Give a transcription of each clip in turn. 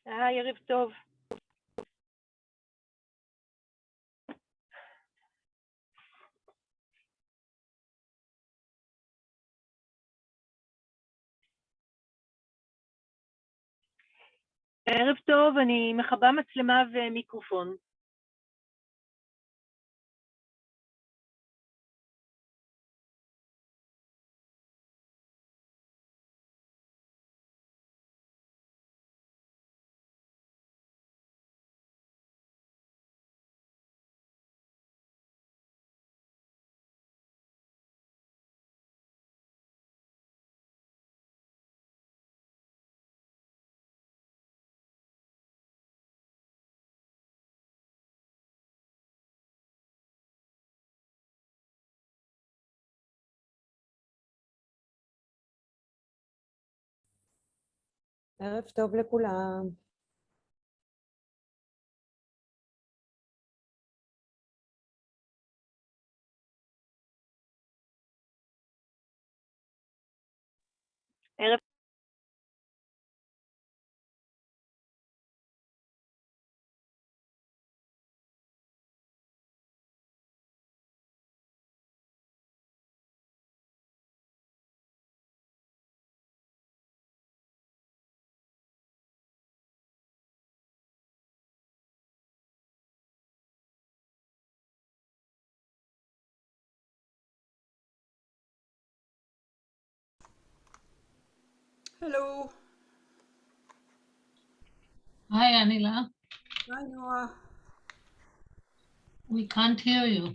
ערב טוב. ערב טוב, אני מכבה מצלמה ומיקרופון. ערב טוב לכולם. ערב Hello. Hi, Anila. Hi, Noah. We can't hear you.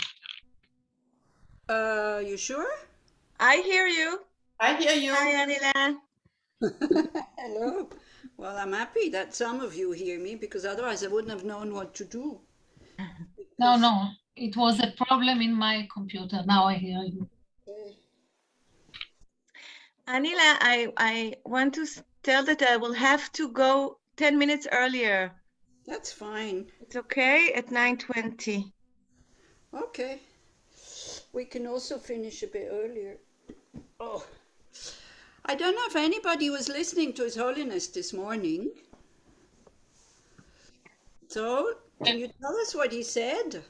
You sure? I hear you. I hear you. Hi, Anila. Hello. Well, I'm happy that some of you hear me, because otherwise I wouldn't have known what to do. No, it was a problem in my computer. Now I hear you. Okay. Anila, I want to tell that I will have to go 10 minutes earlier. That's fine. It's okay at 9:20. Okay. We can also finish a bit earlier. Oh. I don't know if anybody was listening to His Holiness this morning. So, can you tell us what he said?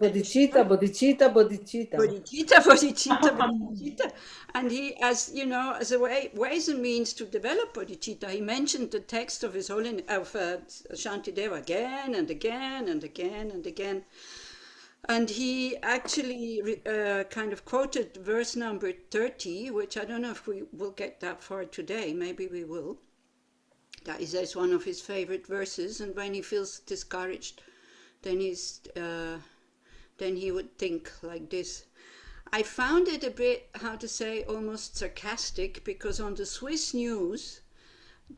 Bodhichitta, Bodhichitta, Bodhichitta. Bodhichitta, Bodhichitta, Bodhichitta. And he, as you know, as a ways and means to develop bodhicitta, he mentioned the text of His Holiness, of Shantideva again and again and again and again. And he actually kind of quoted verse number 30, which I don't know if we will get that far today. Maybe we will. That is one of his favorite verses. And when he feels discouraged, then he would think like this. I found it a bit, how to say, almost sarcastic, because on the Swiss news,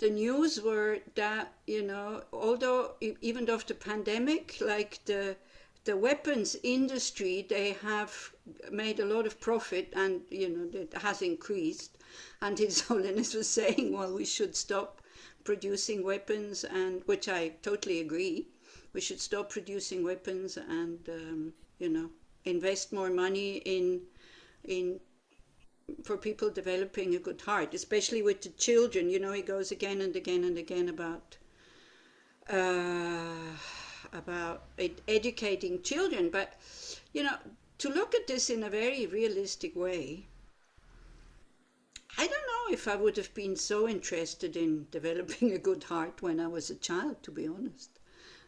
the news were that, you know, although even after the pandemic, like the weapons industry, they have made a lot of profit, and, you know, it has increased. And His Holiness was saying, well, we should stop producing weapons, and which I totally agree. We should stop producing weapons and, you know, invest more money in for people developing a good heart, especially with the children. You know, he goes again and again and again about educating children. But, you know, to look at this in a very realistic way, I don't know if I would have been so interested in developing a good heart when I was a child, to be honest.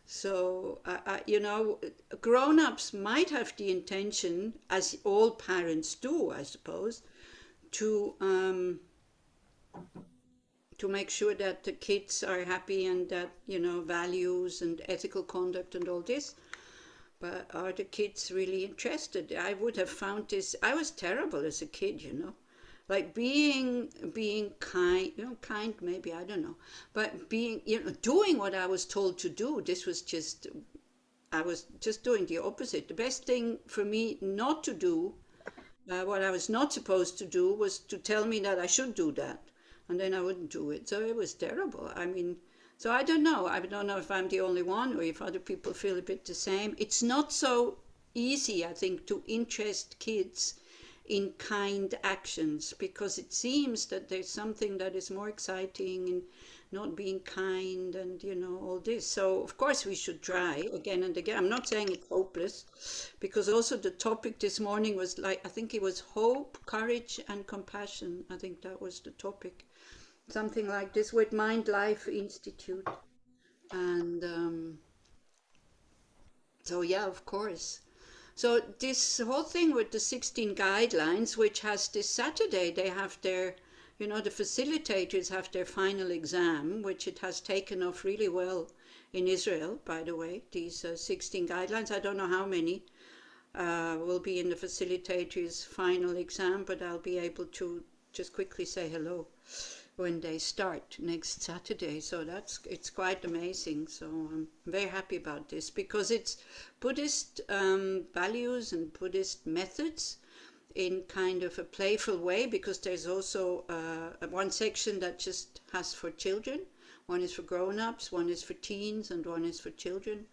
So, you know, grown-ups might have the intention, as all parents do, I suppose, to make sure that the kids are happy and that, you know, values and ethical conduct and all this. But are the kids really interested? I would have found this, I was terrible as a kid, you know. Like being kind, you know, kind maybe, I don't know, but being, you know, doing what I was told to do, this was just, I was just doing the opposite. The best thing for me not to do, what I was not supposed to do, was to tell me that I should do that, and then I wouldn't do it. So it was terrible. I mean, so I don't know if I'm the only one or if other people feel a bit the same. It's not so easy, I think, to interest kids in kind actions, because it seems that there's something that is more exciting in not being kind and, you know, all this. So of course we should try again and again. I'm not saying it's hopeless, because also the topic this morning was like, I think it was hope, courage and compassion. I think that was the topic, something like this, with Mind Life Institute. And so yeah, of course. So this whole thing with the 16 guidelines, which has this Saturday, they have their, you know, the facilitators have their final exam, which it has taken off really well in Israel, by the way, these 16 guidelines. I don't know how many will be in the facilitators' final exam, but I'll be able to just quickly say hello when they start next Saturday. So it's quite amazing. So I'm very happy about this, because it's Buddhist values and Buddhist methods in kind of a playful way, because there's also one section that just has for children, one is for grown-ups, one is for teens, and one is for children,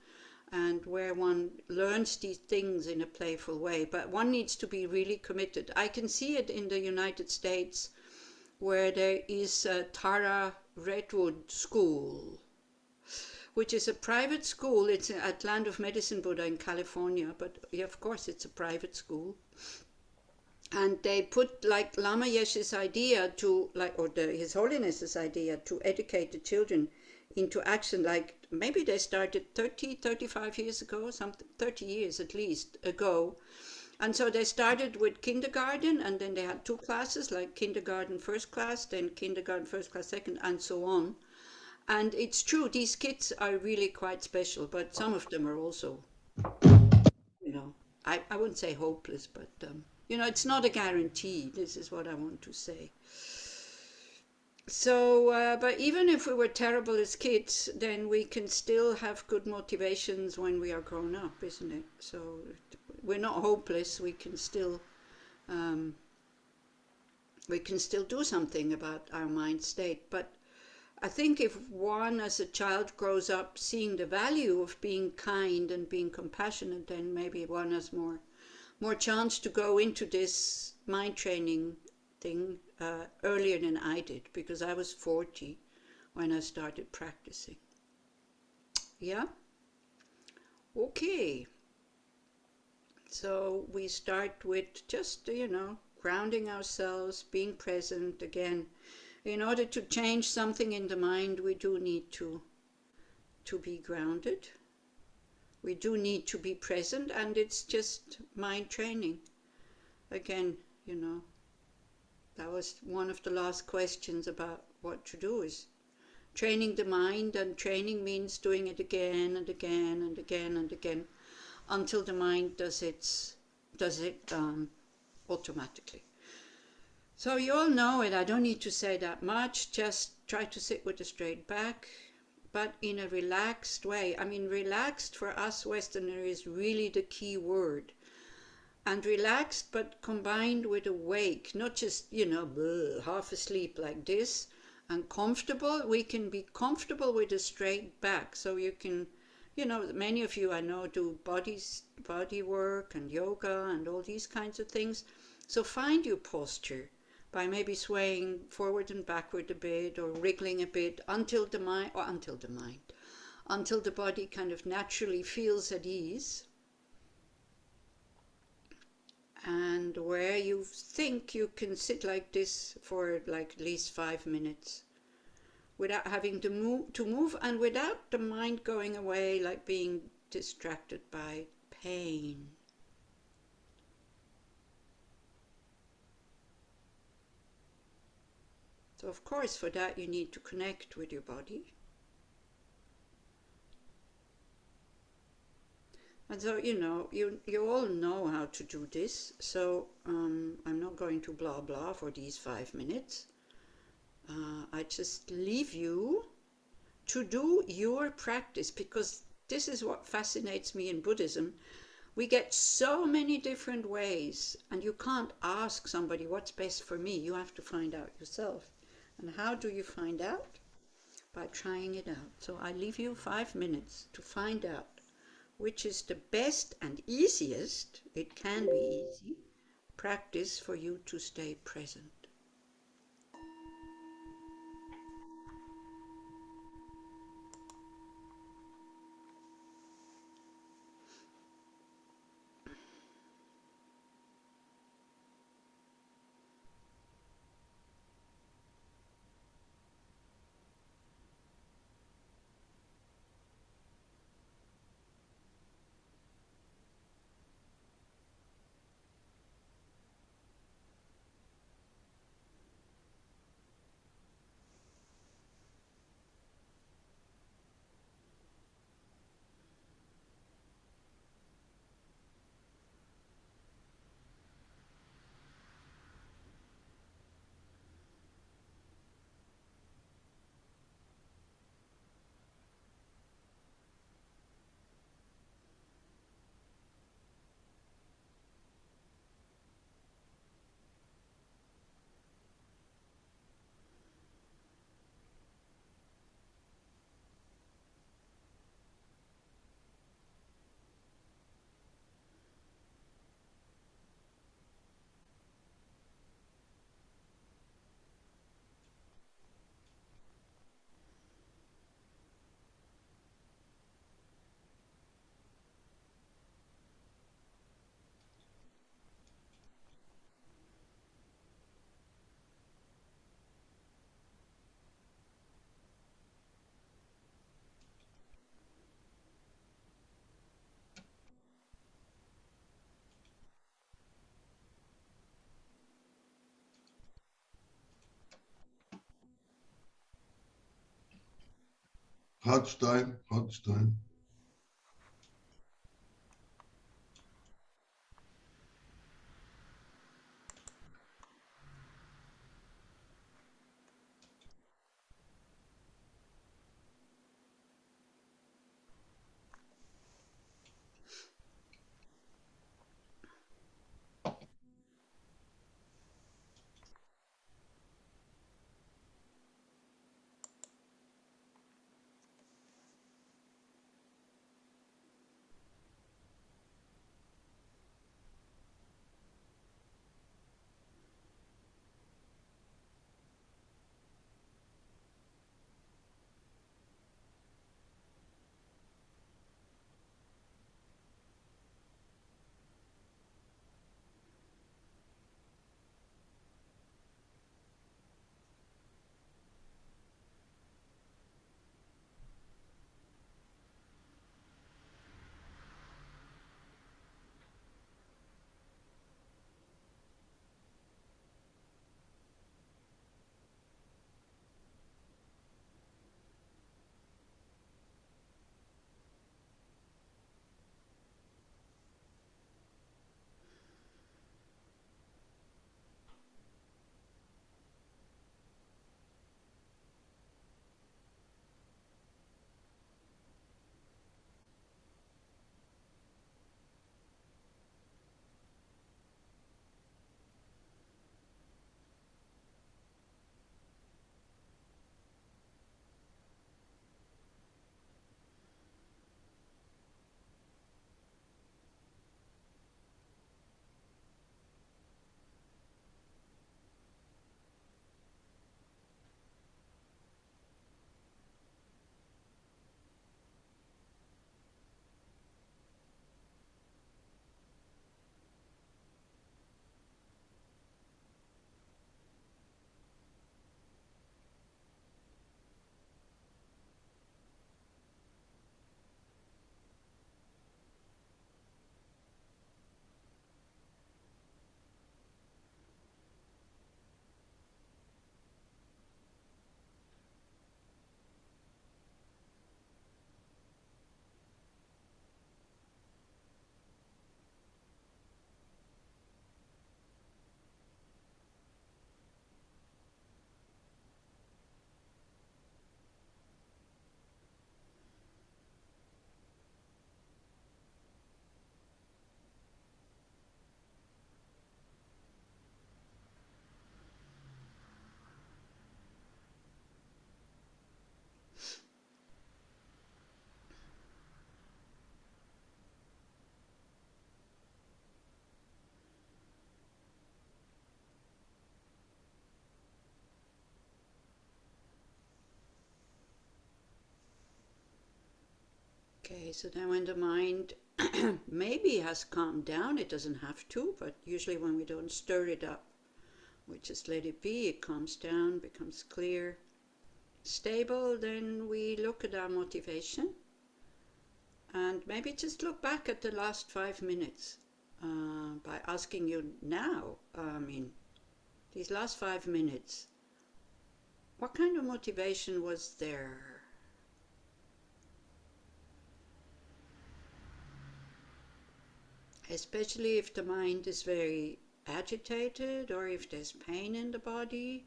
and where one learns these things in a playful way, but one needs to be really committed. I can see it in the United States, where there is a Tara Redwood School, which is a private school. It's at Land of Medicine Buddha in California, but yeah, of course it's a private school. And they put like Lama Yeshe's idea to, like, or His Holiness's idea to educate the children into action. Like maybe they started 35 years ago, something, 30 years at least ago. And so they started with kindergarten, and then they had 2 classes, like kindergarten first class, then kindergarten first class second, and so on. And it's true, these kids are really quite special, but some of them are also, you know, I wouldn't say hopeless, but, you know, it's not a guarantee. This is what I want to say. So, but even if we were terrible as kids, then we can still have good motivations when we are grown up, isn't it? So we're not hopeless. We can still do something about our mind state. But I think if one as a child grows up seeing the value of being kind and being compassionate, then maybe one has more chance to go into this mind training thing earlier than I did, because I was 40 when I started practicing. Yeah? Okay. So we start with just, you know, grounding ourselves, being present. Again, in order to change something in the mind, we do need to be grounded. We do need to be present, and it's just mind training. Again, you know, that was one of the last questions about what to do, is training the mind, and training means doing it again and again and again and again until the mind does it automatically. So you all know it, I don't need to say that much. Just try to sit with a straight back, but in a relaxed way. I mean, relaxed for us Westerners is really the key word. And relaxed, but combined with awake, not just, you know, half asleep like this. And comfortable, we can be comfortable with a straight back. So you can, you know, many of you I know do body work and yoga and all these kinds of things. So find your posture by maybe swaying forward and backward a bit, or wriggling a bit until the body kind of naturally feels at ease. And where you think you can sit like this for like at least 5 minutes without having to move, and without the mind going away, like being distracted by pain. So of course for that you need to connect with your body. And so, you know, you all know how to do this, so I'm not going to blah blah for these 5 minutes. I just leave you to do your practice, because this is what fascinates me in Buddhism. We get so many different ways, and you can't ask somebody what's best for me. You have to find out yourself. And how do you find out? By trying it out. So I leave you 5 minutes to find out which is the best and easiest, it can be easy, practice for you to stay present. Hartstein, Hartstein. Okay, so then when the mind maybe has calmed down, it doesn't have to, but usually when we don't stir it up, we just let it be, it calms down, becomes clear, stable, then we look at our motivation and maybe just look back at the last 5 minutes by asking you now, these last 5 minutes, what kind of motivation was there? Especially if the mind is very agitated or if there's pain in the body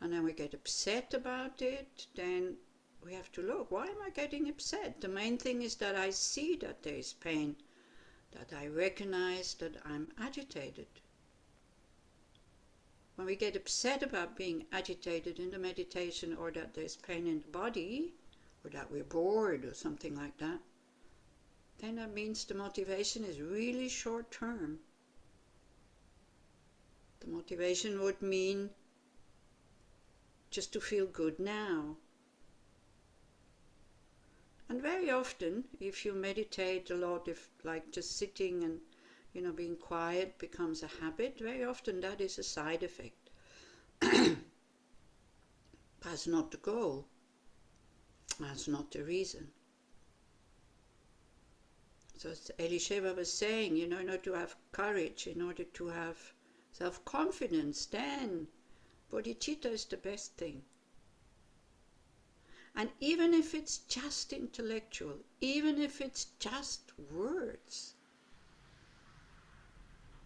and then we get upset about it, then we have to look, why am I getting upset? The main thing is that I see that there is pain, that I recognize that I'm agitated. When we get upset about being agitated in the meditation, or that there's pain in the body, or that we're bored or something like that, then that means the motivation is really short term. The motivation would mean just to feel good now. And very often, if you meditate a lot, if like just sitting and being quiet becomes a habit, very often that is a side effect. That's not the goal. That's not the reason. So as Elisheva was saying, in order to have courage, in order to have self-confidence, then bodhicitta is the best thing. And even if it's just intellectual, even if it's just words,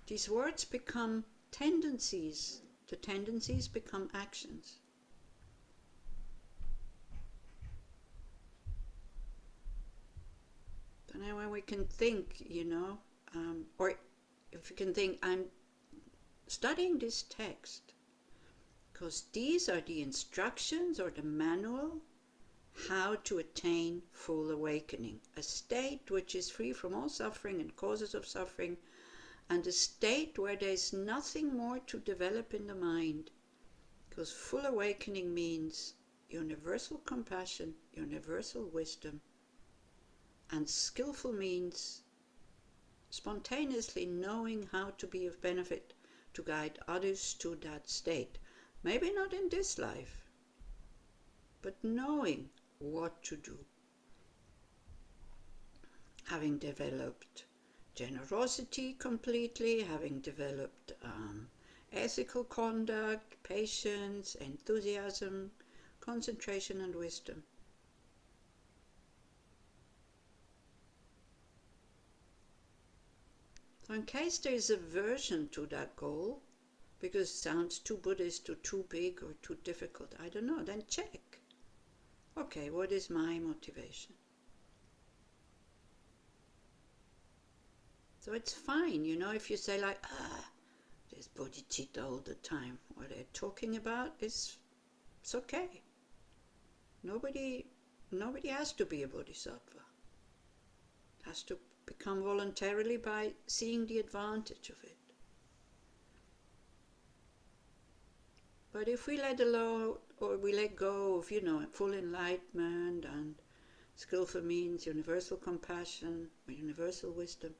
these words become tendencies. The tendencies become actions. And then when we can think, or if you can think, I'm studying this text because these are the instructions or the manual how to attain full awakening, a state which is free from all suffering and causes of suffering, and a state where there is nothing more to develop in the mind, because full awakening means universal compassion, universal wisdom, and skillful means spontaneously knowing how to be of benefit to guide others to that state. Maybe not in this life, but knowing what to do. Having developed generosity completely, having developed ethical conduct, patience, enthusiasm, concentration and wisdom. So in case there is aversion to that goal, because it sounds too Buddhist or too big or too difficult, I don't know, then check. Okay, what is my motivation? So it's fine, if you say like, there's bodhicitta all the time. What they're talking about it's okay. Nobody has to be a bodhisattva. It has to become voluntarily by seeing the advantage of it. But if we let alone, or we let go of, full enlightenment and skillful means, universal compassion, or universal wisdom,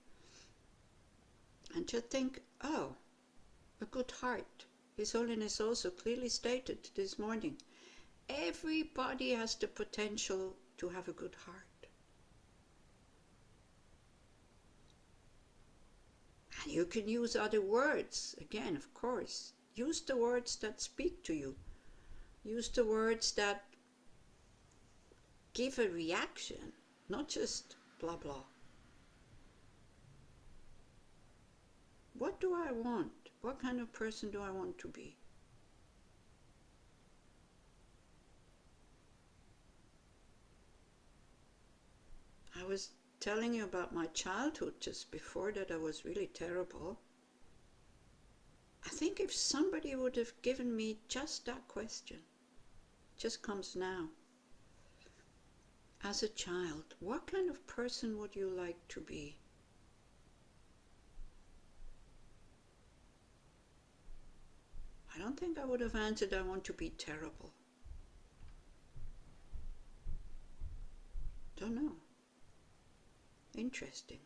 and just think, a good heart. His Holiness also clearly stated this morning, everybody has the potential to have a good heart. And you can use other words, again, of course. Use the words that speak to you. Use the words that give a reaction, not just blah blah. What do I want? What kind of person do I want to be? I was telling you about my childhood just before that I was really terrible. I think if somebody would have given me just that question, just comes now. As a child, what kind of person would you like to be? I don't think I would have answered, I want to be terrible. Don't know. Interesting.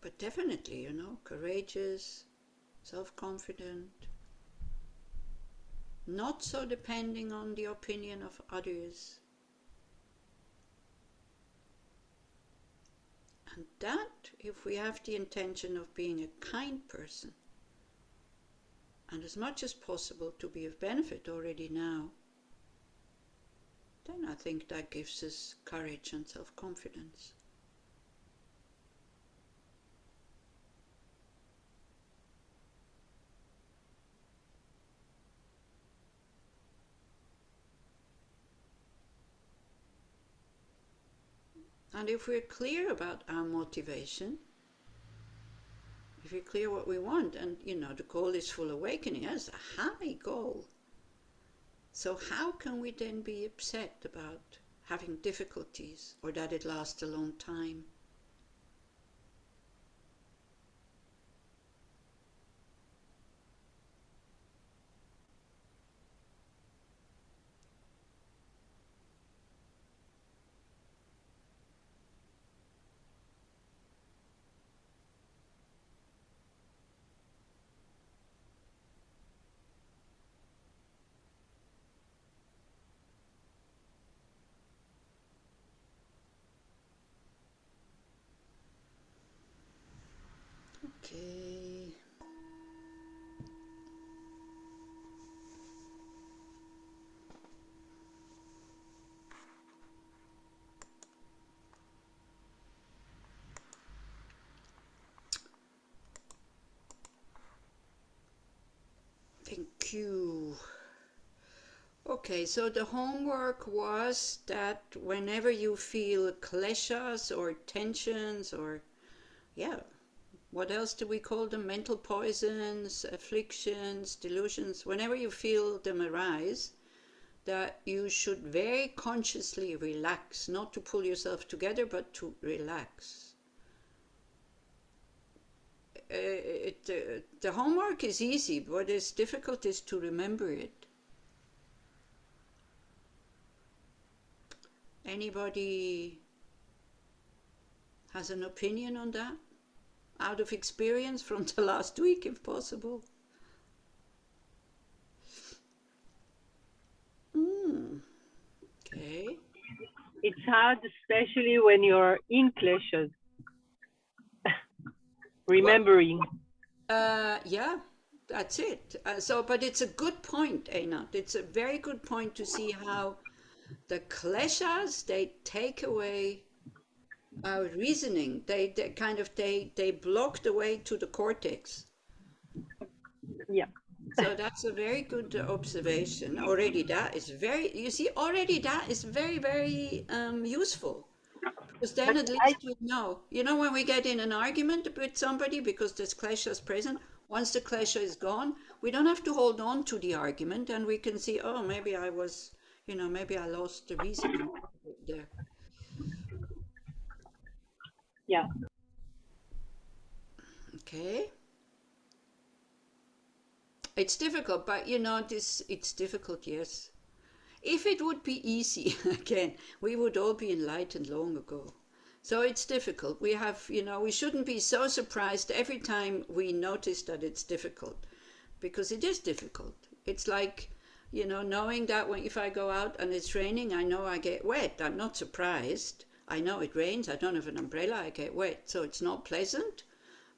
But definitely, you know, courageous, self-confident, not so depending on the opinion of others. And that, if we have the intention of being a kind person, and as much as possible to be of benefit already now, then I think that gives us courage and self-confidence. And if we're clear about our motivation, if we're clear what we want, and you know, the goal is full awakening, that's a high goal. So how can we then be upset about having difficulties or that it lasts a long time? Okay. Thank you. Okay, so the homework was that whenever you feel kleshas or tensions or, yeah, what else do we call them? Mental poisons, afflictions, delusions, whenever you feel them arise, that you should very consciously relax, not to pull yourself together, but to relax. The homework is easy, what is difficult is to remember it. Anybody has an opinion on that? Out of experience from the last week, if possible. Okay. It's hard, especially when you're in clashes. Remembering. Yeah, that's it. But it's a good point, Einat. It's a very good point to see how the kleshas, they take away our reasoning. They block the way to the cortex. Yeah. So that's a very good observation. Already that is very, very useful. Because then But at least we know. You know, when we get in an argument with somebody because there's kleshas present, once the klesha is gone, we don't have to hold on to the argument, and we can see, oh, maybe I was, maybe I lost the reasoning there. Yeah. Okay. It's difficult, but it's difficult, yes. If it would be easy, again, we would all be enlightened long ago. So it's difficult. We have, we shouldn't be so surprised every time we notice that it's difficult, because it is difficult. It's like, knowing that if I go out and it's raining, I know I get wet. I'm not surprised. I know it rains. I don't have an umbrella. I get wet. So it's not pleasant,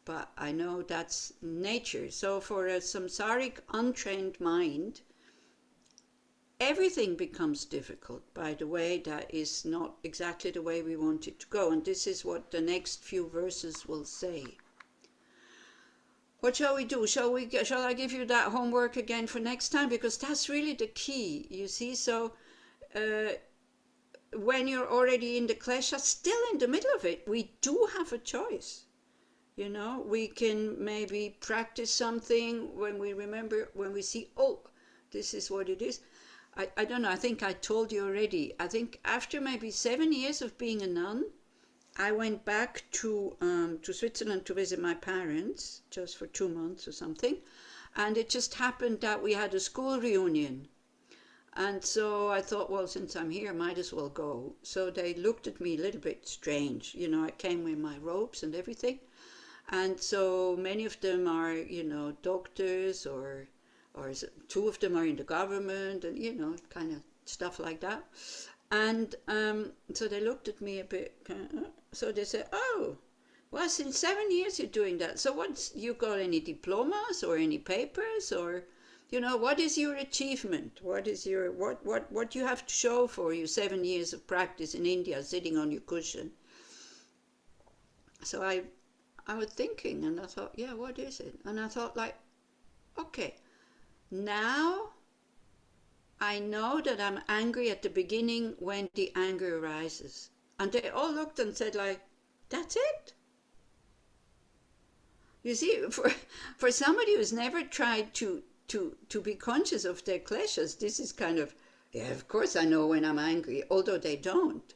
but I know that's nature. So for a samsaric, untrained mind, everything becomes difficult by the way that is not exactly the way we want it to go. And this is what the next few verses will say. What shall we do? Shall I give you that homework again for next time? Because that's really the key, you see. So when you're already in the klesha, still in the middle of it, we do have a choice. We can maybe practice something when we see, oh, this is what it is. I don't know, I think I told you already. I think after maybe 7 years of being a nun, I went back to Switzerland to visit my parents, just for 2 months or something. And it just happened that we had a school reunion. And so I thought, well, since I'm here, might as well go. So they looked at me a little bit strange. You know, I came with my robes and everything. And so many of them are, you know, doctors or two of them are in the government and, you know, kind of stuff like that. And so they looked at me a bit. So they said, oh, well, since 7 years you're doing that. So you got any diplomas or any papers or, you know, what is your achievement? What is your, what you have to show for your 7 years of practice in India sitting on your cushion? So I was thinking and I thought, yeah, what is it? And I thought like, okay, now I know that I'm angry at the beginning when the anger arises. And they all looked and said like, that's it? You see, for somebody who's never tried to be conscious of their kleshas, this is kind of, yeah, of course I know when I'm angry, although they don't.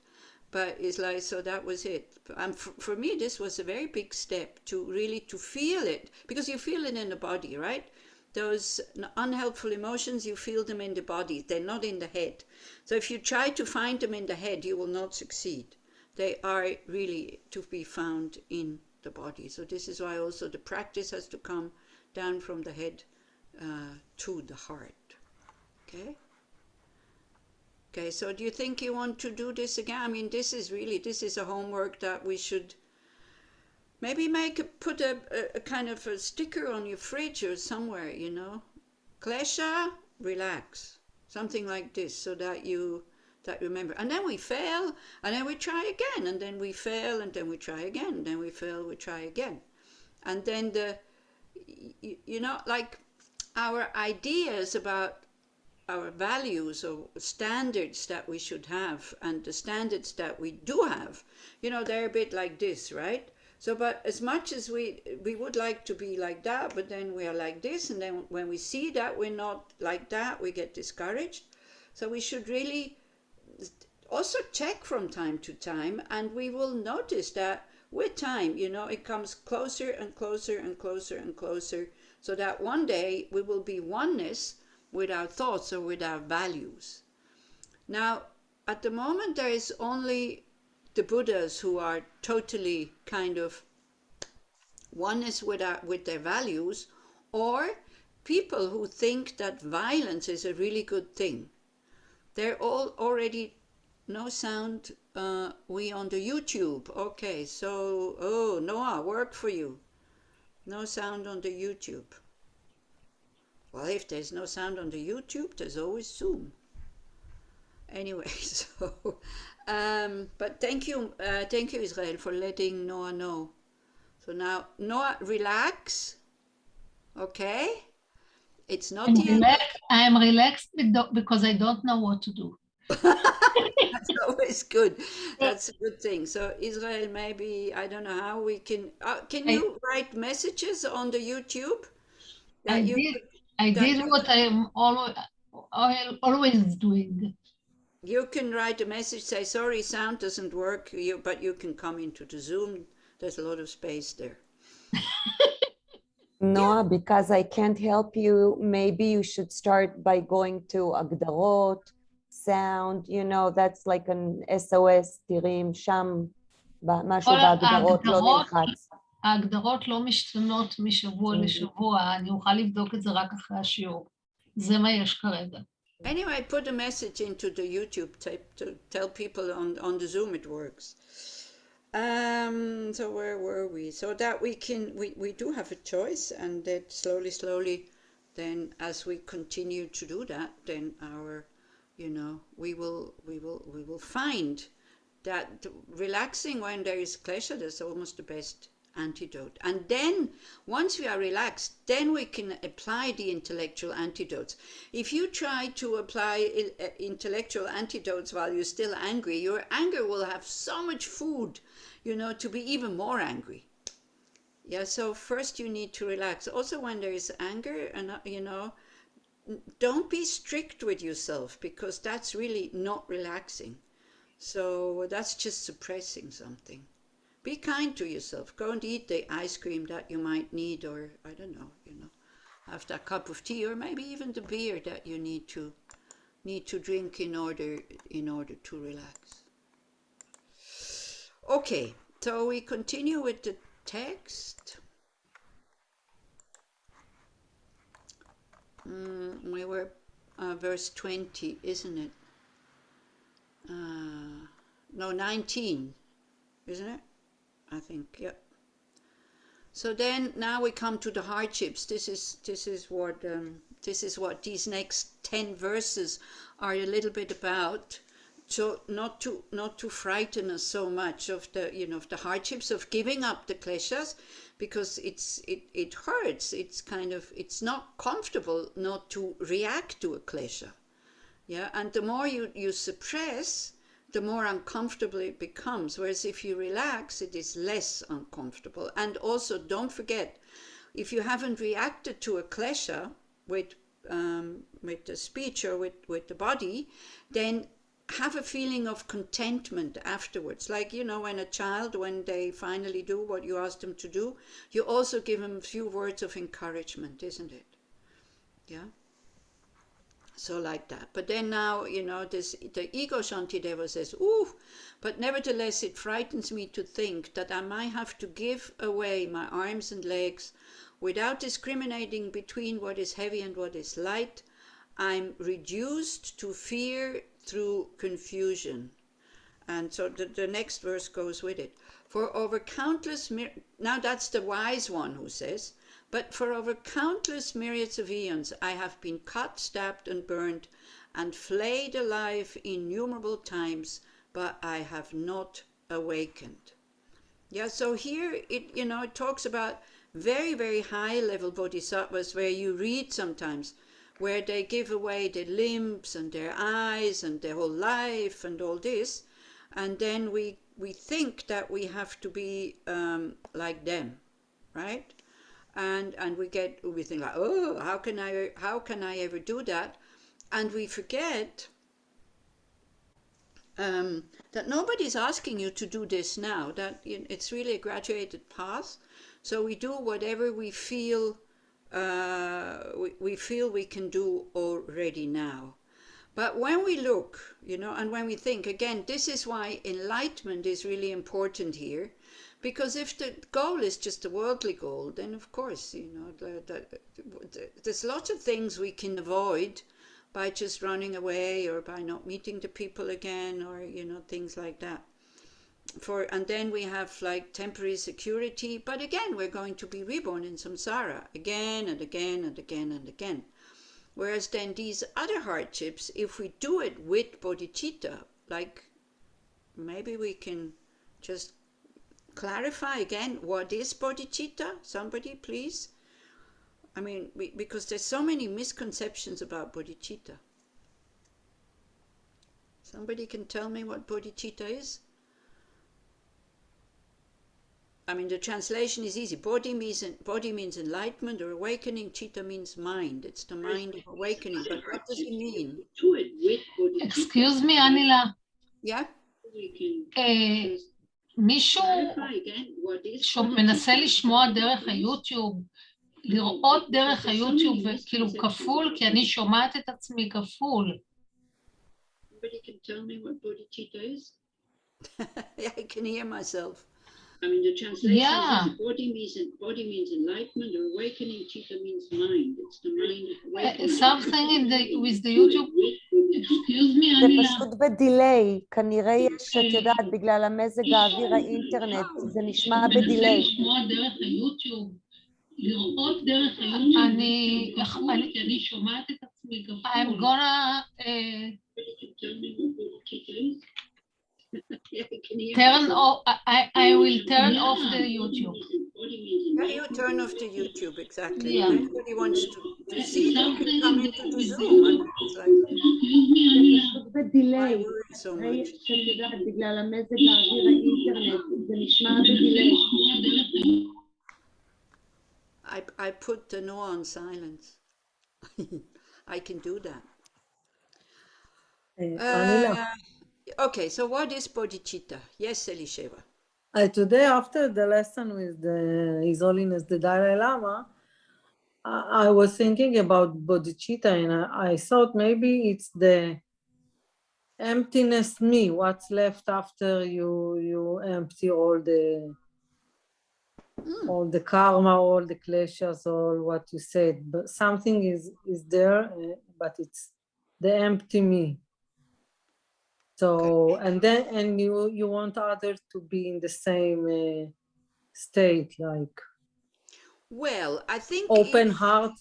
But it's like, so that was it. And for me, this was a very big step to really to feel it, because you feel it in the body, right? Those unhelpful emotions, you feel them in the body. They're not in the head. So if you try to find them in the head, you will not succeed. They are really to be found in the body. So this is why also the practice has to come down from the head to the heart. Okay? Okay, so do you think you want to do this again? I mean, this is a homework that we should maybe put a kind of a sticker on your fridge or somewhere, you know. Klesha, relax. Something like this, so that you remember. And then we fail, and then we try again, and then we fail, and then we try again, and then we fail, we try again. And then you know, like our ideas about our values or standards that we should have and the standards that we do have, you know, they're a bit like this, right? So, but as much as we would like to be like that, but then we are like this, and then when we see that we're not like that, we get discouraged. So we should really also check from time to time, and we will notice that with time, you know, it comes closer and closer and closer and closer, so that one day we will be oneness with our thoughts or with our values. Now, at the moment, there is only the Buddhas who are totally kind of oneness with their values, or people who think that violence is a really good thing. They're all already, no sound, we on the YouTube. Okay, so, oh, Noah, work for you. No sound on the YouTube. Well, if there's no sound on the YouTube, there's always Zoom. Anyway, so, but thank you, Israel, for letting Noah know. So now, Noah, relax, okay? It's not the end. I am relaxed because I don't know what to do. That's always good. That's a good thing. So Israel, maybe, I don't know how we can you write messages on the YouTube? I did what I am always doing. You can write a message, say, sorry, sound doesn't work, but you can come into the Zoom. There's a lot of space there. Noah, because I can't help you, maybe you should start by going to Agdarot, sound, you know, that's like an SOS, תירים, שם, משהו בהגדרות לא נלחץ. ההגדרות לא משתנות משבוע לשבוע, אני אוכל לבדוק את זה רק אחרי השיעור. זה מה יש כרגע. Anyway, put a message into the YouTube tape to tell people on the Zoom it works. So where were we? So that we do have a choice, and that slowly, then as we continue to do that, then our, you know, we will find that relaxing when there is klesha, that's almost the best antidote. And then once we are relaxed, then we can apply the intellectual antidotes. If you try to apply intellectual antidotes while you're still angry, your anger will have so much food, you know, to be even more angry. Yeah, so first you need to relax. Also when there is anger, and you know, don't be strict with yourself, because that's really not relaxing. So that's just suppressing something. Be kind to yourself. Go and eat the ice cream that you might need, or I don't know, you know, have that cup of tea, or maybe even the beer that you need to need to drink in order to relax. Okay, so we continue with the text. We were verse 20, isn't it? No, 19, isn't it? I think, yeah. So then now we come to the hardships. This is what these next 10 verses are a little bit about. So not to frighten us so much of the of the hardships of giving up the kleshas, because it hurts. It's not comfortable not to react to a klesha. Yeah, and the more you suppress, the more uncomfortable it becomes. Whereas if you relax, it is less uncomfortable. And also, don't forget, if you haven't reacted to a klesha with the speech or with the body, then have a feeling of contentment afterwards. Like, when a child, when they finally do what you ask them to do, you also give them a few words of encouragement, isn't it? Yeah. So like that. But then now, the ego Shantideva says, ooh, but nevertheless it frightens me to think that I might have to give away my arms and legs without discriminating between what is heavy and what is light. I'm reduced to fear through confusion. And so the next verse goes with it. For over countless, now that's the wise one who says, but for over countless myriads of eons, I have been cut, stabbed, and burned, and flayed alive innumerable times, but I have not awakened. Yeah, so here it talks about very, very high level bodhisattvas, where you read sometimes, where they give away their limbs and their eyes and their whole life and all this, and then we think that we have to be like them, right? And we think like, oh, how can I ever do that? And we forget that nobody's asking you to do this now. That it's really a graduated path. So we do whatever we feel we can do already now. But when we look, and when we think, again, this is why enlightenment is really important here. Because if the goal is just a worldly goal, then of course, there's lots of things we can avoid by just running away or by not meeting the people again, or things like that. And then we have like temporary security, but again we're going to be reborn in samsara again and again and again and again. Whereas then these other hardships, if we do it with bodhicitta, like maybe we can just clarify again, what is bodhicitta? Somebody please. I mean, because there's so many misconceptions about bodhicitta. Somebody can tell me what bodhicitta is? I mean, the translation is easy. Body means enlightenment or awakening. Chitta means mind. It's the mind of awakening. But what does it mean? Excuse me, Anila. Yeah? מישהו שמנסה לשמוע דרך היוטיוב, לראות דרך היוטיוב כאילו כפול, כי אני שומעת את עצמי כפול. Somebody can tell me what bodhicitta is? Yeah, I can hear myself. I mean, the translation is body means enlightenment or awakening. Chitta means mind. It's the mind of awakening. Something with the YouTube. Excuse me, זה פשוט בדיליי, כנראה יש, את יודעת, בגלל המזג האוויר האינטרנט, זה נשמע בדיליי. לשמוע דרך היוטיוב, לראות דרך היוטיוב, אני שומעת את עצמי כפול. I'm gonna turn off, I will turn off the YouTube. Yeah, you turn off the YouTube, exactly. Yeah. If anybody wants to see, they can come into the Zoom. It's like, בדיליי, so much. שאת יודעת, בגלל המזג האוויר האינטרנט, זה נשמע בדיליי. I put the no on silence. I can do that. Okay, so what is bodhicitta? Yes, Elisheva. Today, after the lesson with His Holiness the Dalai Lama, I was thinking about bodhicitta, and I thought maybe it's the emptiness me, what's left after you empty all the karma, all the kleshas, all what you said, but something is there, but it's the empty me. So, Okay. and you want others to be in the same state, like Well, I think open if heart.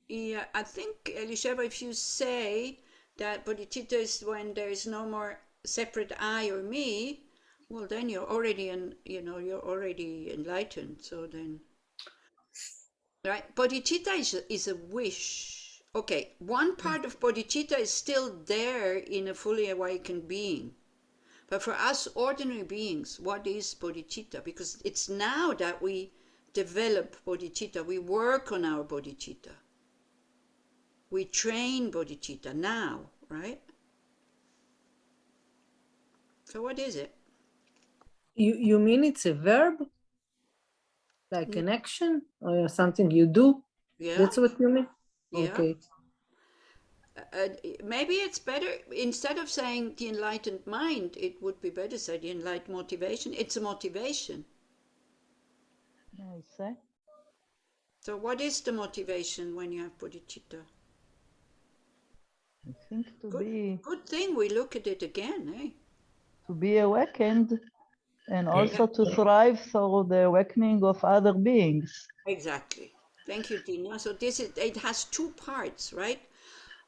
yeah, I think Elisheva, if you say that bodhicitta is when there is no more separate I or me, well, then you're already you're already enlightened. So then, right? Bodhicitta is a wish. Okay, one part of bodhicitta is still there in a fully awakened being. But for us ordinary beings, what is bodhicitta? Because it's now that we develop bodhicitta, we work on our bodhicitta. We train bodhicitta now, right? So what is it? You mean it's a verb? Like an action or something you do? Yeah. That's what you mean? Yeah. Okay. Maybe it's better, instead of saying the enlightened mind, it would be better to say the enlightened motivation. It's a motivation. I say. So what is the motivation when you have bodhicitta? I think Good thing we look at it again, eh? To be awakened and also to thrive through the awakening of other beings. Exactly. Thank you, Dina. So it has two parts, right?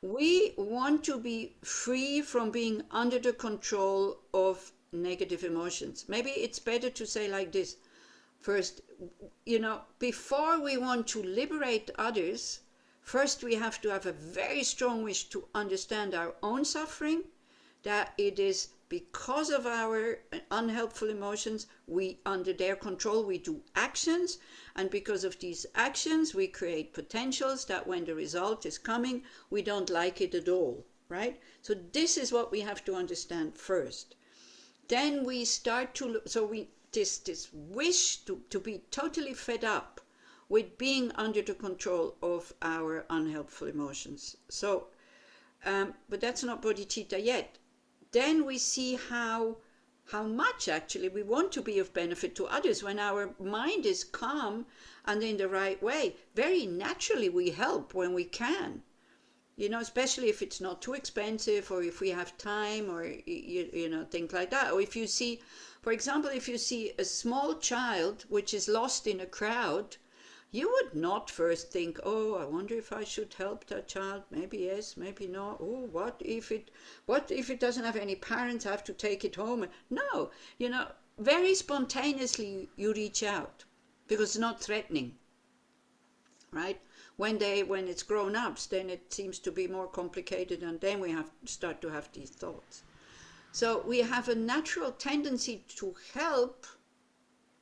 We want to be free from being under the control of negative emotions. Maybe it's better to say like this. First, before we want to liberate others, first we have to have a very strong wish to understand our own suffering, that it is because of our unhelpful emotions, we, under their control, we do actions, and because of these actions, we create potentials that when the result is coming, we don't like it at all, right? So this is what we have to understand first. Then we start to, this wish to be totally fed up with being under the control of our unhelpful emotions. So, but that's not bodhicitta yet. Then we see how much actually we want to be of benefit to others. When our mind is calm and in the right way, very naturally we help when we can. Especially if it's not too expensive, or if we have time, or things like that. Or if you see, for example, if you see a small child which is lost in a crowd, you would not first think, oh, I wonder if I should help that child. Maybe yes, maybe no. Oh, what if it doesn't have any parents? I have to take it home. No, very spontaneously you reach out because it's not threatening, right? When it's grown ups, then it seems to be more complicated, and then we have to start to have these thoughts. So we have a natural tendency to help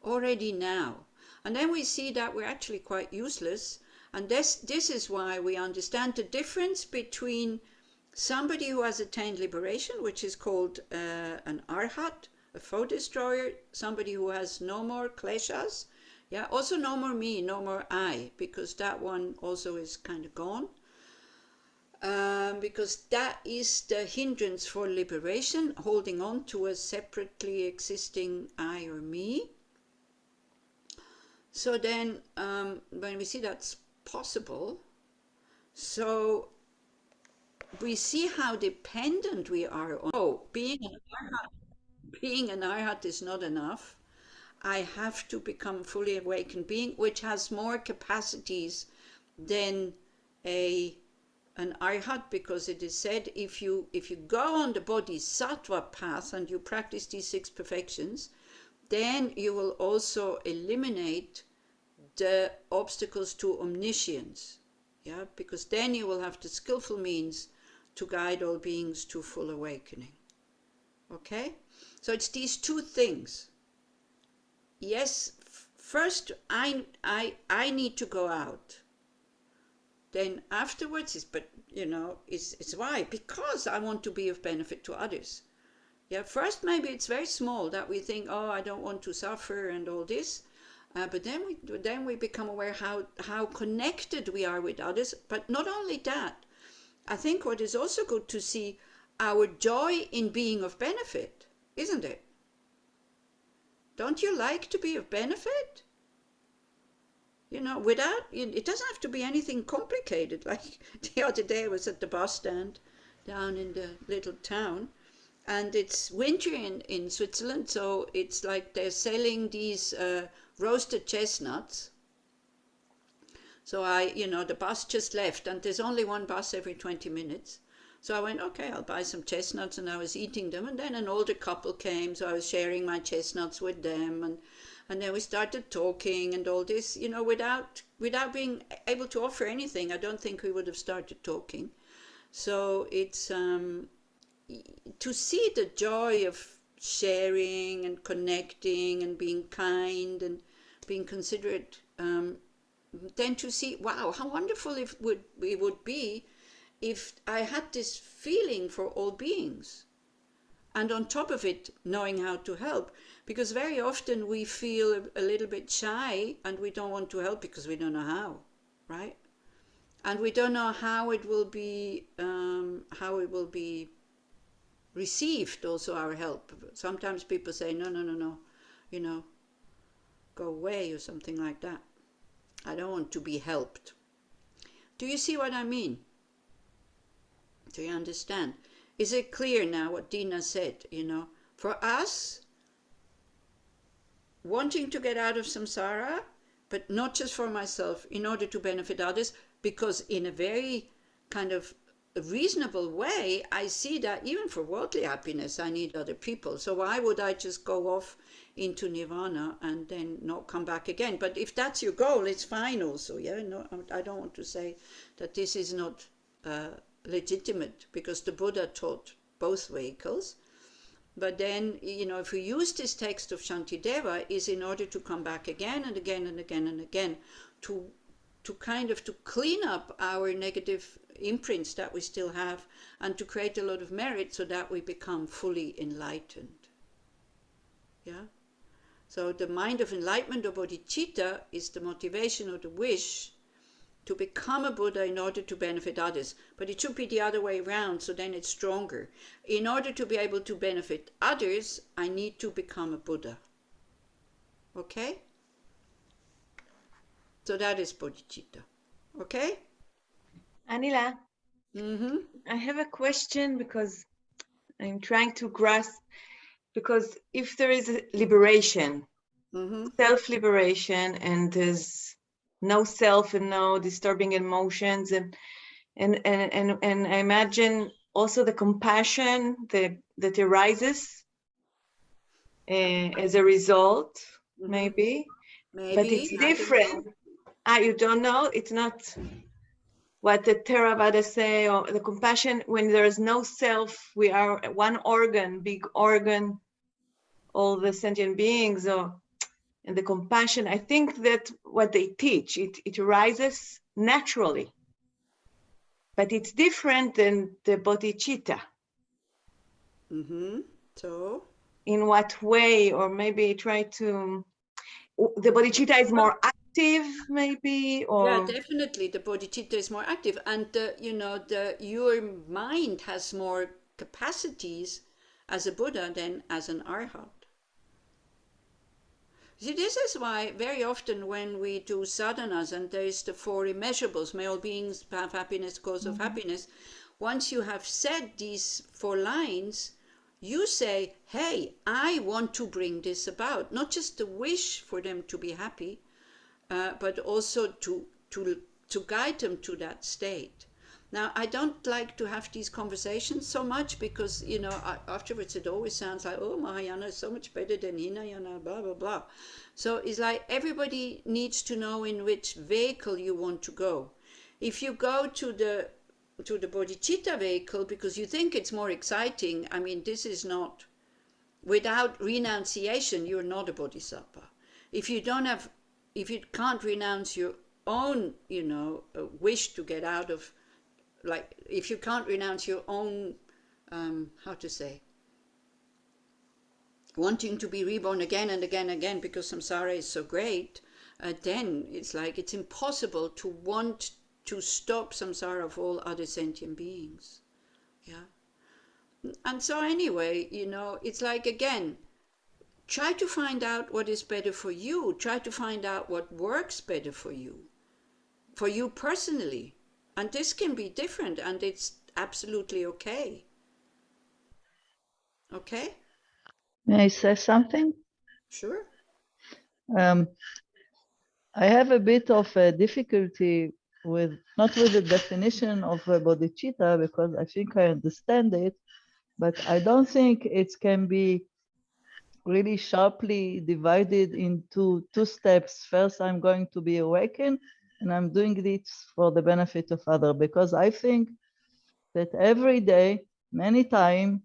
already now. And then we see that we're actually quite useless. And this is why we understand the difference between somebody who has attained liberation, which is called an arhat, a foe destroyer, somebody who has no more kleshas. Yeah, also no more me, no more I, because that one also is kind of gone. Because that is the hindrance for liberation, holding on to a separately existing I or me. So then, when we see that's possible, so we see how dependent we are on. Oh, being an arhat is not enough. I have to become a fully awakened being, which has more capacities than an arhat, because it is said if you go on the Bodhisattva path and you practice these 6 perfections, then you will also eliminate the obstacles to omniscience. Yeah, because then you will have the skillful means to guide all beings to full awakening. Okay? So it's these 2 things. Yes, first I need to go out. Then afterwards it's why? Because I want to be of benefit to others. Yeah, first maybe it's very small that we think, oh, I don't want to suffer and all this. But then we become aware how connected we are with others. But not only that, I think what is also good to see our joy in being of benefit, isn't it? Don't you like to be of benefit? You know, it doesn't have to be anything complicated. Like the other day I was at the bus stand down in the little town, and it's winter in Switzerland, so it's like they're selling these roasted chestnuts. So the bus just left, and there's only one bus every 20 minutes. So I went, okay, I'll buy some chestnuts, and I was eating them, and then an older couple came, so I was sharing my chestnuts with them, and then we started talking and all this, without being able to offer anything. I don't think we would have started talking. So it's to see the joy of sharing and connecting and being kind and being considerate, then to see, wow, how wonderful it would be if I had this feeling for all beings. And on top of it, knowing how to help. Because very often we feel a little bit shy and we don't want to help because we don't know how, right? And we don't know how it will be received, also our help. Sometimes people say, no, go away or something like that. I don't want to be helped. Do you see what I mean? Do you understand? Is it clear now what Dina said? For us, wanting to get out of samsara, but not just for myself, in order to benefit others, because in a very kind of reasonable way, I see that even for worldly happiness, I need other people. So why would I just go off into nirvana and then not come back again? But if that's your goal, it's fine also. Yeah, no, I don't want to say that this is not legitimate, because the Buddha taught both vehicles. But then, if we use this text of Shantideva, is in order to come back again and again and again and again, to clean up our negative imprints that we still have, and to create a lot of merit so that we become fully enlightened. Yeah? So the mind of enlightenment, or bodhicitta, is the motivation or the wish to become a Buddha in order to benefit others. But it should be the other way around, so then it's stronger. In order to be able to benefit others, I need to become a Buddha. Okay? So that is bodhicitta. Okay? Anila, I have a question, because I'm trying to grasp, because if there is a liberation, self-liberation, and there's no self and no disturbing emotions, and I imagine also the compassion that arises as a result, maybe, but it's different. You don't know, it's not what the Theravada say, or the compassion, when there is no self, we are one organ, big organ, all the sentient beings, and the compassion, I think that what they teach, it arises naturally, but it's different than the bodhicitta. So? In what way? Or maybe try to, the bodhicitta is more active, maybe, or? Yeah, definitely the bodhicitta is more active, and your mind has more capacities as a Buddha than as an arhat. See, this is why very often when we do sadhanas, and there is the 4 immeasurables, may all beings have happiness, cause of happiness, once you have said these 4 lines, you say, hey, I want to bring this about. Not just the wish for them to be happy, but also to guide them to that state. Now, I don't like to have these conversations so much, because, afterwards it always sounds like, oh, Mahayana is so much better than Hinayana, blah, blah, blah. So it's like everybody needs to know in which vehicle you want to go. If you go to the bodhicitta vehicle because you think it's more exciting, I mean, this is not, without renunciation, you're not a bodhisattva. If you can't renounce your own, wish to get out of, like, if you can't renounce your own, wanting to be reborn again and again and again because samsara is so great, then it's like it's impossible to want to stop samsara of all other sentient beings. Yeah. And so anyway, it's like, again, try to find out what is better for you. Try to find out what works better for you personally. And this can be different, and it's absolutely okay. Okay? May I say something? Sure. I have a bit of a difficulty not with the definition of bodhicitta, because I think I understand it, but I don't think it can be really sharply divided into two steps. First, I'm going to be awakened, and I'm doing this for the benefit of others, because I think that every day, many times,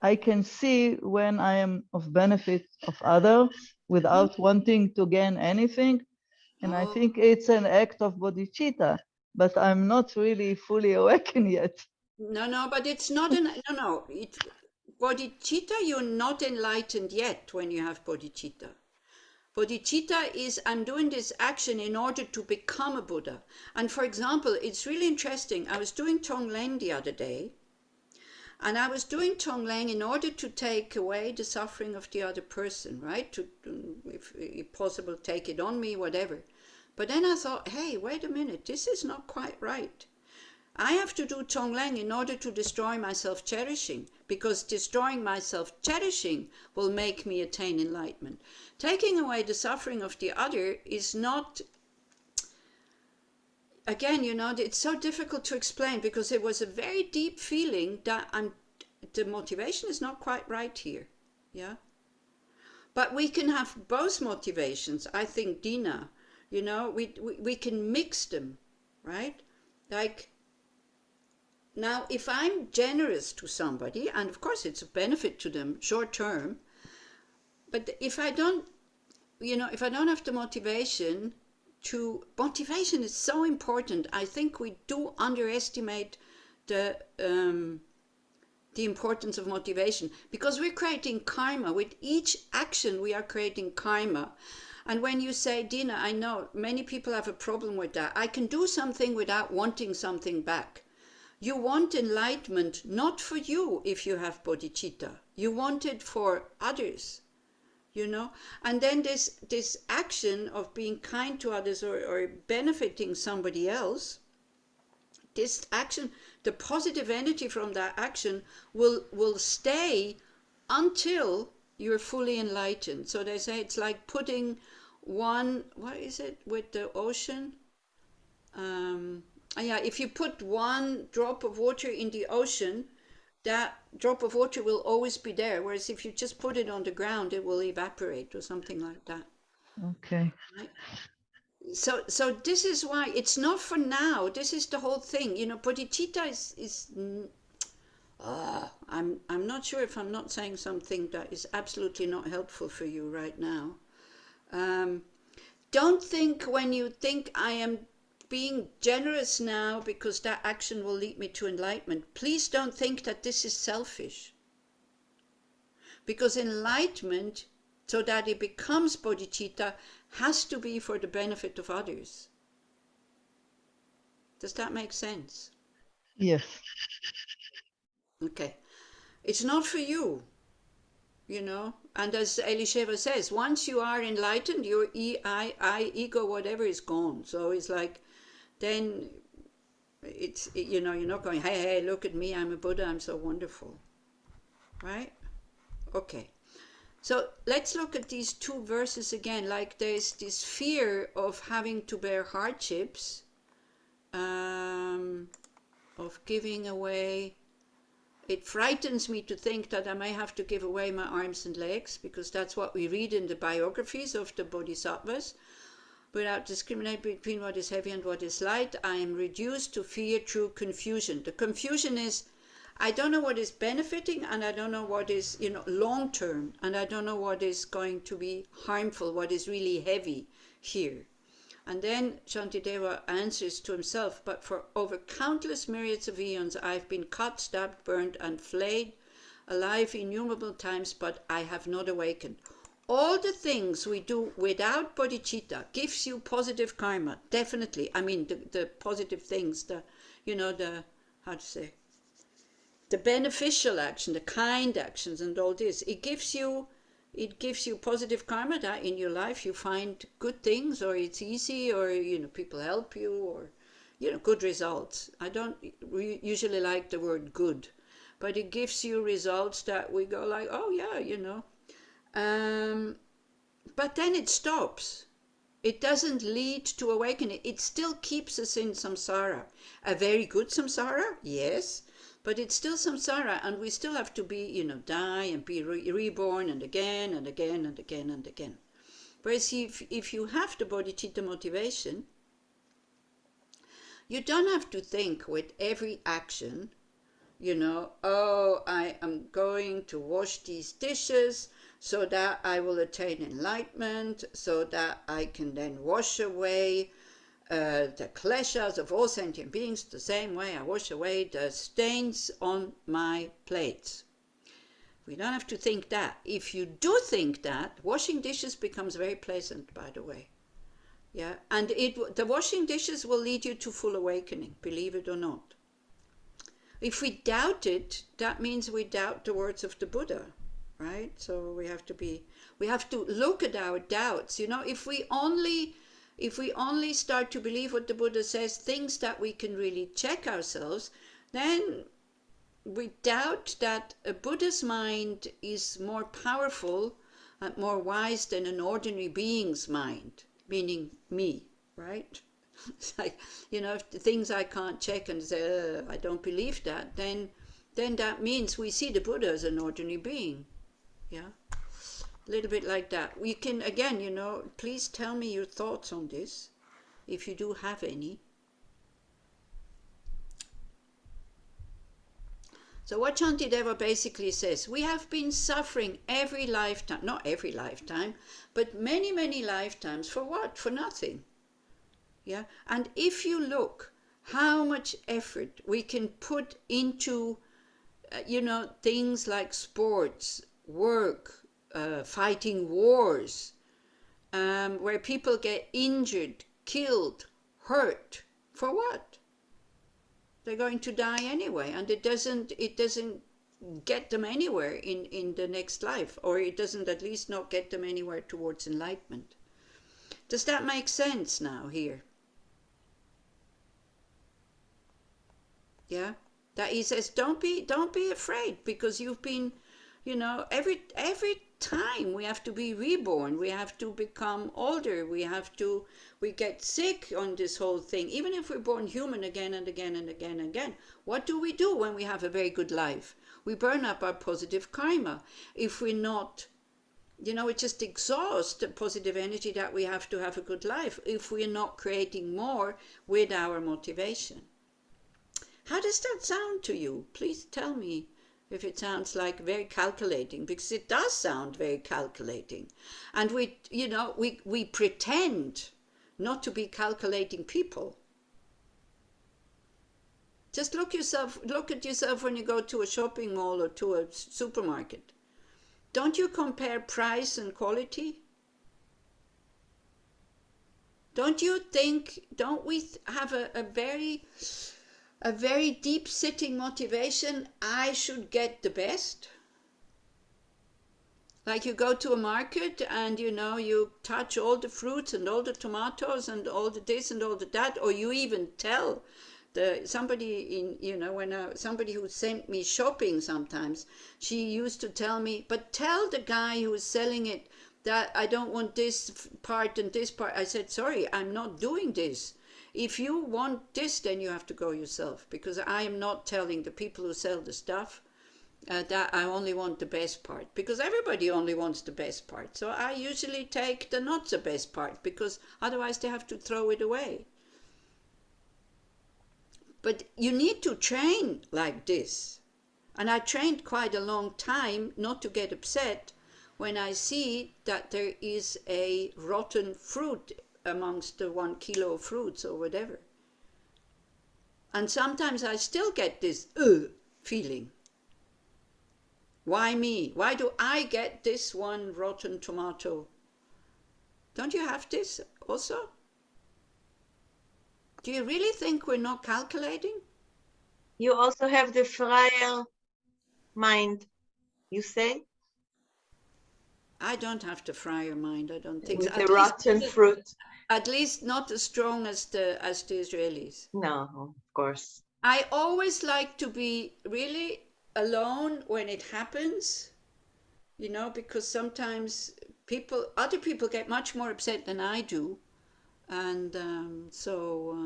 I can see when I am of benefit of others without wanting to gain anything. And I think it's an act of bodhicitta, but I'm not really fully awakened yet. No, but it's not no. Bodhicitta, you're not enlightened yet when you have bodhicitta. Bodhicitta is, I'm doing this action in order to become a Buddha. And for example, it's really interesting. I was doing Tonglen the other day, and I was doing Tonglen in order to take away the suffering of the other person, right? To, if possible, take it on me, whatever. But then I thought, hey, wait a minute, this is not quite right. I have to do Tonglen in order to destroy my self-cherishing, because destroying my self-cherishing will make me attain enlightenment. Taking away the suffering of the other is not, again, it's so difficult to explain, because it was a very deep feeling that the motivation is not quite right here. Yeah. But we can have both motivations. I think, Dina, we can mix them, right? Like, now, if I'm generous to somebody, and of course it's a benefit to them short term, but if I don't have the motivation is so important. I think we do underestimate the importance of motivation, because we're creating karma. With each action, we are creating karma. And when you say, Dina, I know many people have a problem with that. I can do something without wanting something back. You want enlightenment not for you if you have bodhicitta. You want it for others, And then this action of being kind to others or benefiting somebody else, this action, the positive energy from that action will stay until you're fully enlightened. So they say it's like putting what is it with the ocean? If you put one drop of water in the ocean, that drop of water will always be there. Whereas if you just put it on the ground, it will evaporate or something like that. Okay. Right? So this is why it's not for now. This is the whole thing. Bodhicitta is I'm not sure if I'm not saying something that is absolutely not helpful for you right now. Don't think when you think I am being generous now because that action will lead me to enlightenment. Please don't think that this is selfish. Because enlightenment, so that it becomes bodhicitta, has to be for the benefit of others. Does that make sense? Yes. Okay. It's not for you, and as Elisheva says, once you are enlightened, your I, ego, whatever is gone. So it's like, then it's, you're not going, hey, look at me, I'm a Buddha, I'm so wonderful. Right? Okay. So let's look at these two verses again. Like, there's this fear of having to bear hardships, of giving away. It frightens me to think that I may have to give away my arms and legs, because that's what we read in the biographies of the Bodhisattvas. Without discriminating between what is heavy and what is light, I am reduced to fear through confusion. The confusion is, I don't know what is benefiting, and I don't know what is, long term, and I don't know what is going to be harmful, what is really heavy here. And then Shantideva answers to himself, but for over countless myriads of eons, I've been cut, stabbed, burned, and flayed alive innumerable times, but I have not awakened. All the things we do without bodhicitta gives you positive karma, definitely. I mean, the positive things, how to say, the beneficial action, the kind actions and all this, it gives you positive karma that in your life you find good things, or it's easy, or, people help you, or, good results. I don't usually like the word good, but it gives you results that we go like, oh yeah, but then it stops. It doesn't lead to awakening. It still keeps us in samsara. A very good samsara, yes, but it's still samsara, and we still have to be, die and be reborn, and again and again and again and again. Whereas if you have the bodhicitta motivation, you don't have to think with every action, oh, I am going to wash these dishes so that I will attain enlightenment, so that I can then wash away the kleshas of all sentient beings the same way I wash away the stains on my plates. We don't have to think that. If you do think that, washing dishes becomes very pleasant, by the way. Yeah, and the washing dishes will lead you to full awakening, believe it or not. If we doubt it, that means we doubt the words of the Buddha, right? So we have to look at our doubts. If we only start to believe what the Buddha says, things that we can really check ourselves, then we doubt that a Buddha's mind is more powerful and more wise than an ordinary being's mind, meaning me, right? It's like, if the things I can't check and say, I don't believe that, then that means we see the Buddha as an ordinary being. Yeah, a little bit like that. We can, again, please tell me your thoughts on this, if you do have any. So what Shantideva basically says, we have been suffering every lifetime, not every lifetime, but many, many lifetimes. For what? For nothing. Yeah, and if you look how much effort we can put into, things like sports, work, fighting wars, where people get injured, killed, hurt, for what? They're going to die anyway, and it doesn't get them anywhere in the next life, or it doesn't at least not get them anywhere towards enlightenment. Does that make sense now here? Yeah, that he says, don't be afraid, because you've been, every time we have to be reborn, we have to become older, we get sick on this whole thing. Even if we're born human again and again and again and again, what do we do when we have a very good life? We burn up our positive karma. If we're not, it just exhausts the positive energy that we have to have a good life if we're not creating more with our motivation. How does that sound to you? Please tell me if it sounds like very calculating, because it does sound very calculating. And we pretend not to be calculating people. Just look at yourself when you go to a shopping mall or to a supermarket. Don't you compare price and quality? Don't we have a very deep-sitting motivation? I should get the best. Like you go to a market and you touch all the fruits and all the tomatoes and all the this and all the that, or you even tell somebody who sent me shopping sometimes, she used to tell me, but tell the guy who is selling it that I don't want this part and this part. I said, sorry, I'm not doing this. If you want this, then you have to go yourself, because I am not telling the people who sell the stuff that I only want the best part, because everybody only wants the best part. So I usually take the not the best part, because otherwise they have to throw it away. But you need to train like this. And I trained quite a long time not to get upset when I see that there is a rotten fruit amongst the 1 kilo of fruits or whatever. And sometimes I still get this feeling. Why me? Why do I get this one rotten tomato? Don't you have this also? Do you really think we're not calculating? You also have the frail mind, you say? I don't have to fry your mind. I don't think With so. the rotten fruit. At least not as strong as the Israelis. No, of course. I always like to be really alone when it happens, you know, because sometimes other people get much more upset than I do, and so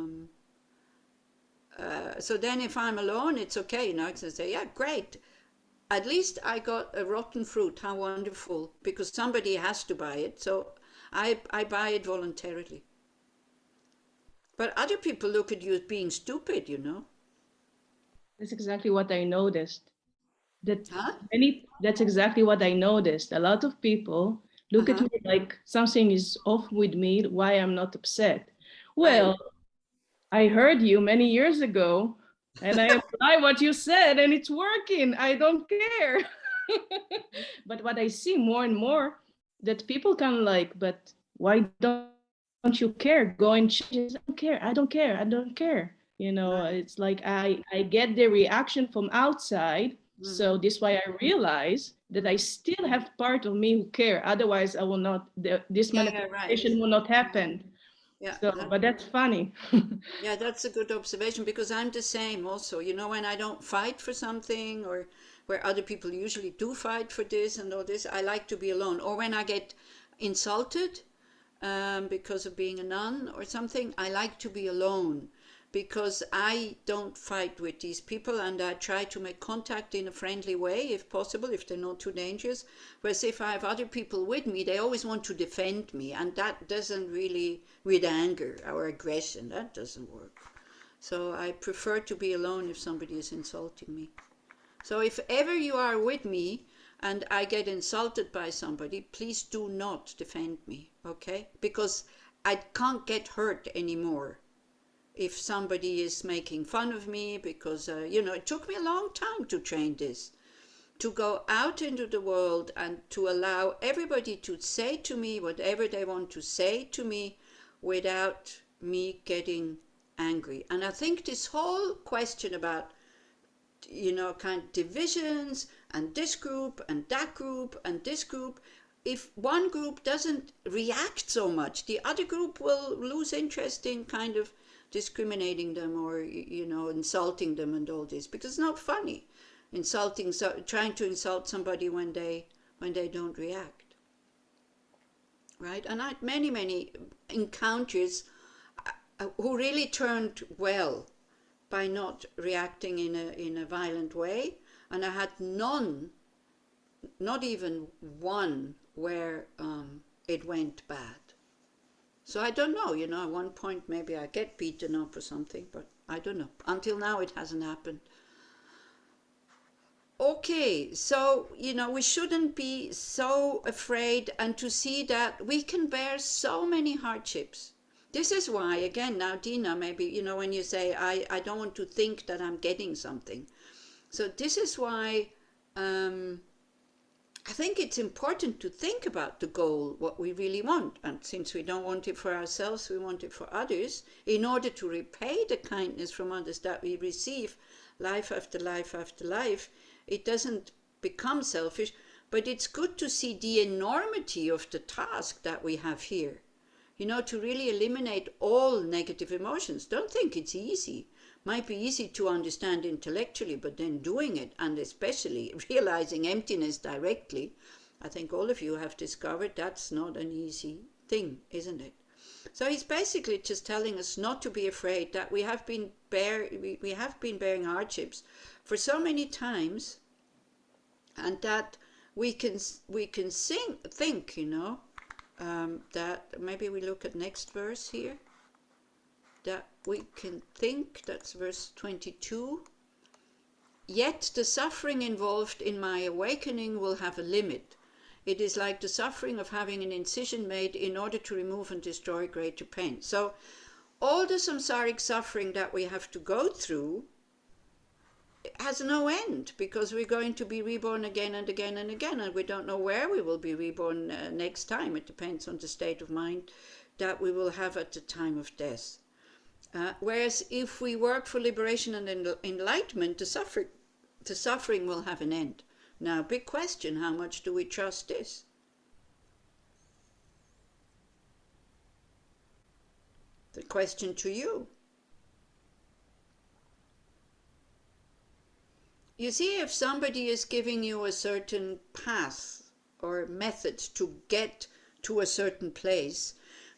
then if I'm alone, it's okay, you know. I can say, yeah, great. At least I got a rotten fruit. How wonderful! Because somebody has to buy it, so I buy it voluntarily. But other people look at you as being stupid, you know. That's exactly what I noticed. That's exactly what I noticed. A lot of people look at me like something is off with me, why I'm not upset. Well, I heard you many years ago and I apply what you said and it's working. I don't care. But what I see more and more that people can like, but why don't you care? Go and change it. I don't care. You know, it's like I get the reaction from outside. So this is why I realize that I still have part of me who care. Otherwise, I will not, this manifestation will not happen. Yeah, so, but that's funny. Yeah, that's a good observation because I'm the same also. You know, when I don't fight for something or where other people usually do fight for this and all this, I like to be alone. Or when I get insulted because of being a nun or something, I like to be alone because I don't fight with these people and I try to make contact in a friendly way if possible, if they're not too dangerous. Whereas if I have other people with me, they always want to defend me and that doesn't really, with anger or aggression, that doesn't work. So I prefer to be alone if somebody is insulting me. So if ever you are with me and I get insulted by somebody, please do not defend me, okay? Because I can't get hurt anymore if somebody is making fun of me because, you know, it took me a long time to train this, to go out into the world and to allow everybody to say to me whatever they want to say to me without me getting angry. And I think this whole question about, you know, kind of divisions and this group and that group and this group, if one group doesn't react so much, the other group will lose interest in kind of discriminating them or, you know, insulting them and all this, because it's not funny trying to insult somebody when they don't react, right? And I had many encounters who really turned well by not reacting in a violent way, and I had none, not even one, where it went bad. So I don't know, you know, at one point maybe I get beaten up or something, but I don't know. Until now it hasn't happened. Okay, so, you know, we shouldn't be so afraid and to see that we can bear so many hardships. This is why, again, now Dina, maybe, you know, when you say, I don't want to think that I'm getting something. So this is why I think it's important to think about the goal, what we really want. And since we don't want it for ourselves, we want it for others, in order to repay the kindness from others that we receive life after life after life. It doesn't become selfish, but it's good to see the enormity of the task that we have here. You know, to really eliminate all negative emotions. Don't think it's easy. Might be easy to understand intellectually, but then doing it, and especially realizing emptiness directly, I think all of you have discovered that's not an easy thing, isn't it? So he's basically just telling us not to be afraid, that we have been bearing hardships for so many times, and that we can think, you know, that maybe we look at next verse here, that we can think, that's verse 22, yet the suffering involved in my awakening will have a limit. It is like the suffering of having an incision made in order to remove and destroy greater pain. So all the samsaric suffering that we have to go through has no end, because we're going to be reborn again and again and again, and we don't know where we will be reborn next time. It depends on the state of mind that we will have at the time of death. Whereas if we work for liberation and enlightenment, the suffering will have an end. Now, big question, how much do we trust this? The question to you. You see, if somebody is giving you a certain path or method to get to a certain place,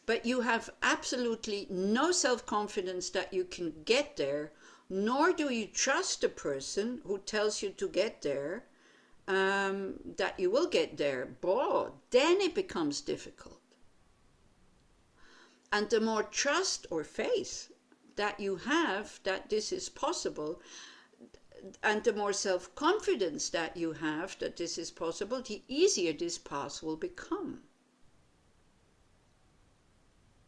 but you have absolutely no self-confidence that you can get there, nor do you trust the person who tells you to get there, that you will get there, then it becomes difficult. And the more trust or faith that you have that this is possible, and the more self-confidence that you have that this is possible, the easier this path will become.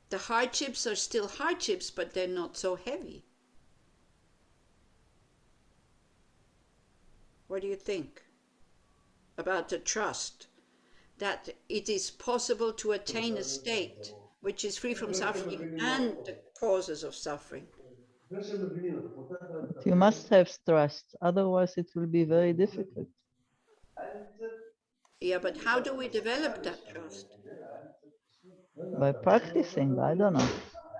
The hardships are still hardships, but they're not so heavy. What do you think about the trust that it is possible to attain a state which is free from suffering and the causes of suffering? You must have trust, otherwise it will be very difficult. Yeah, but how do we develop that trust? By practicing, I don't know.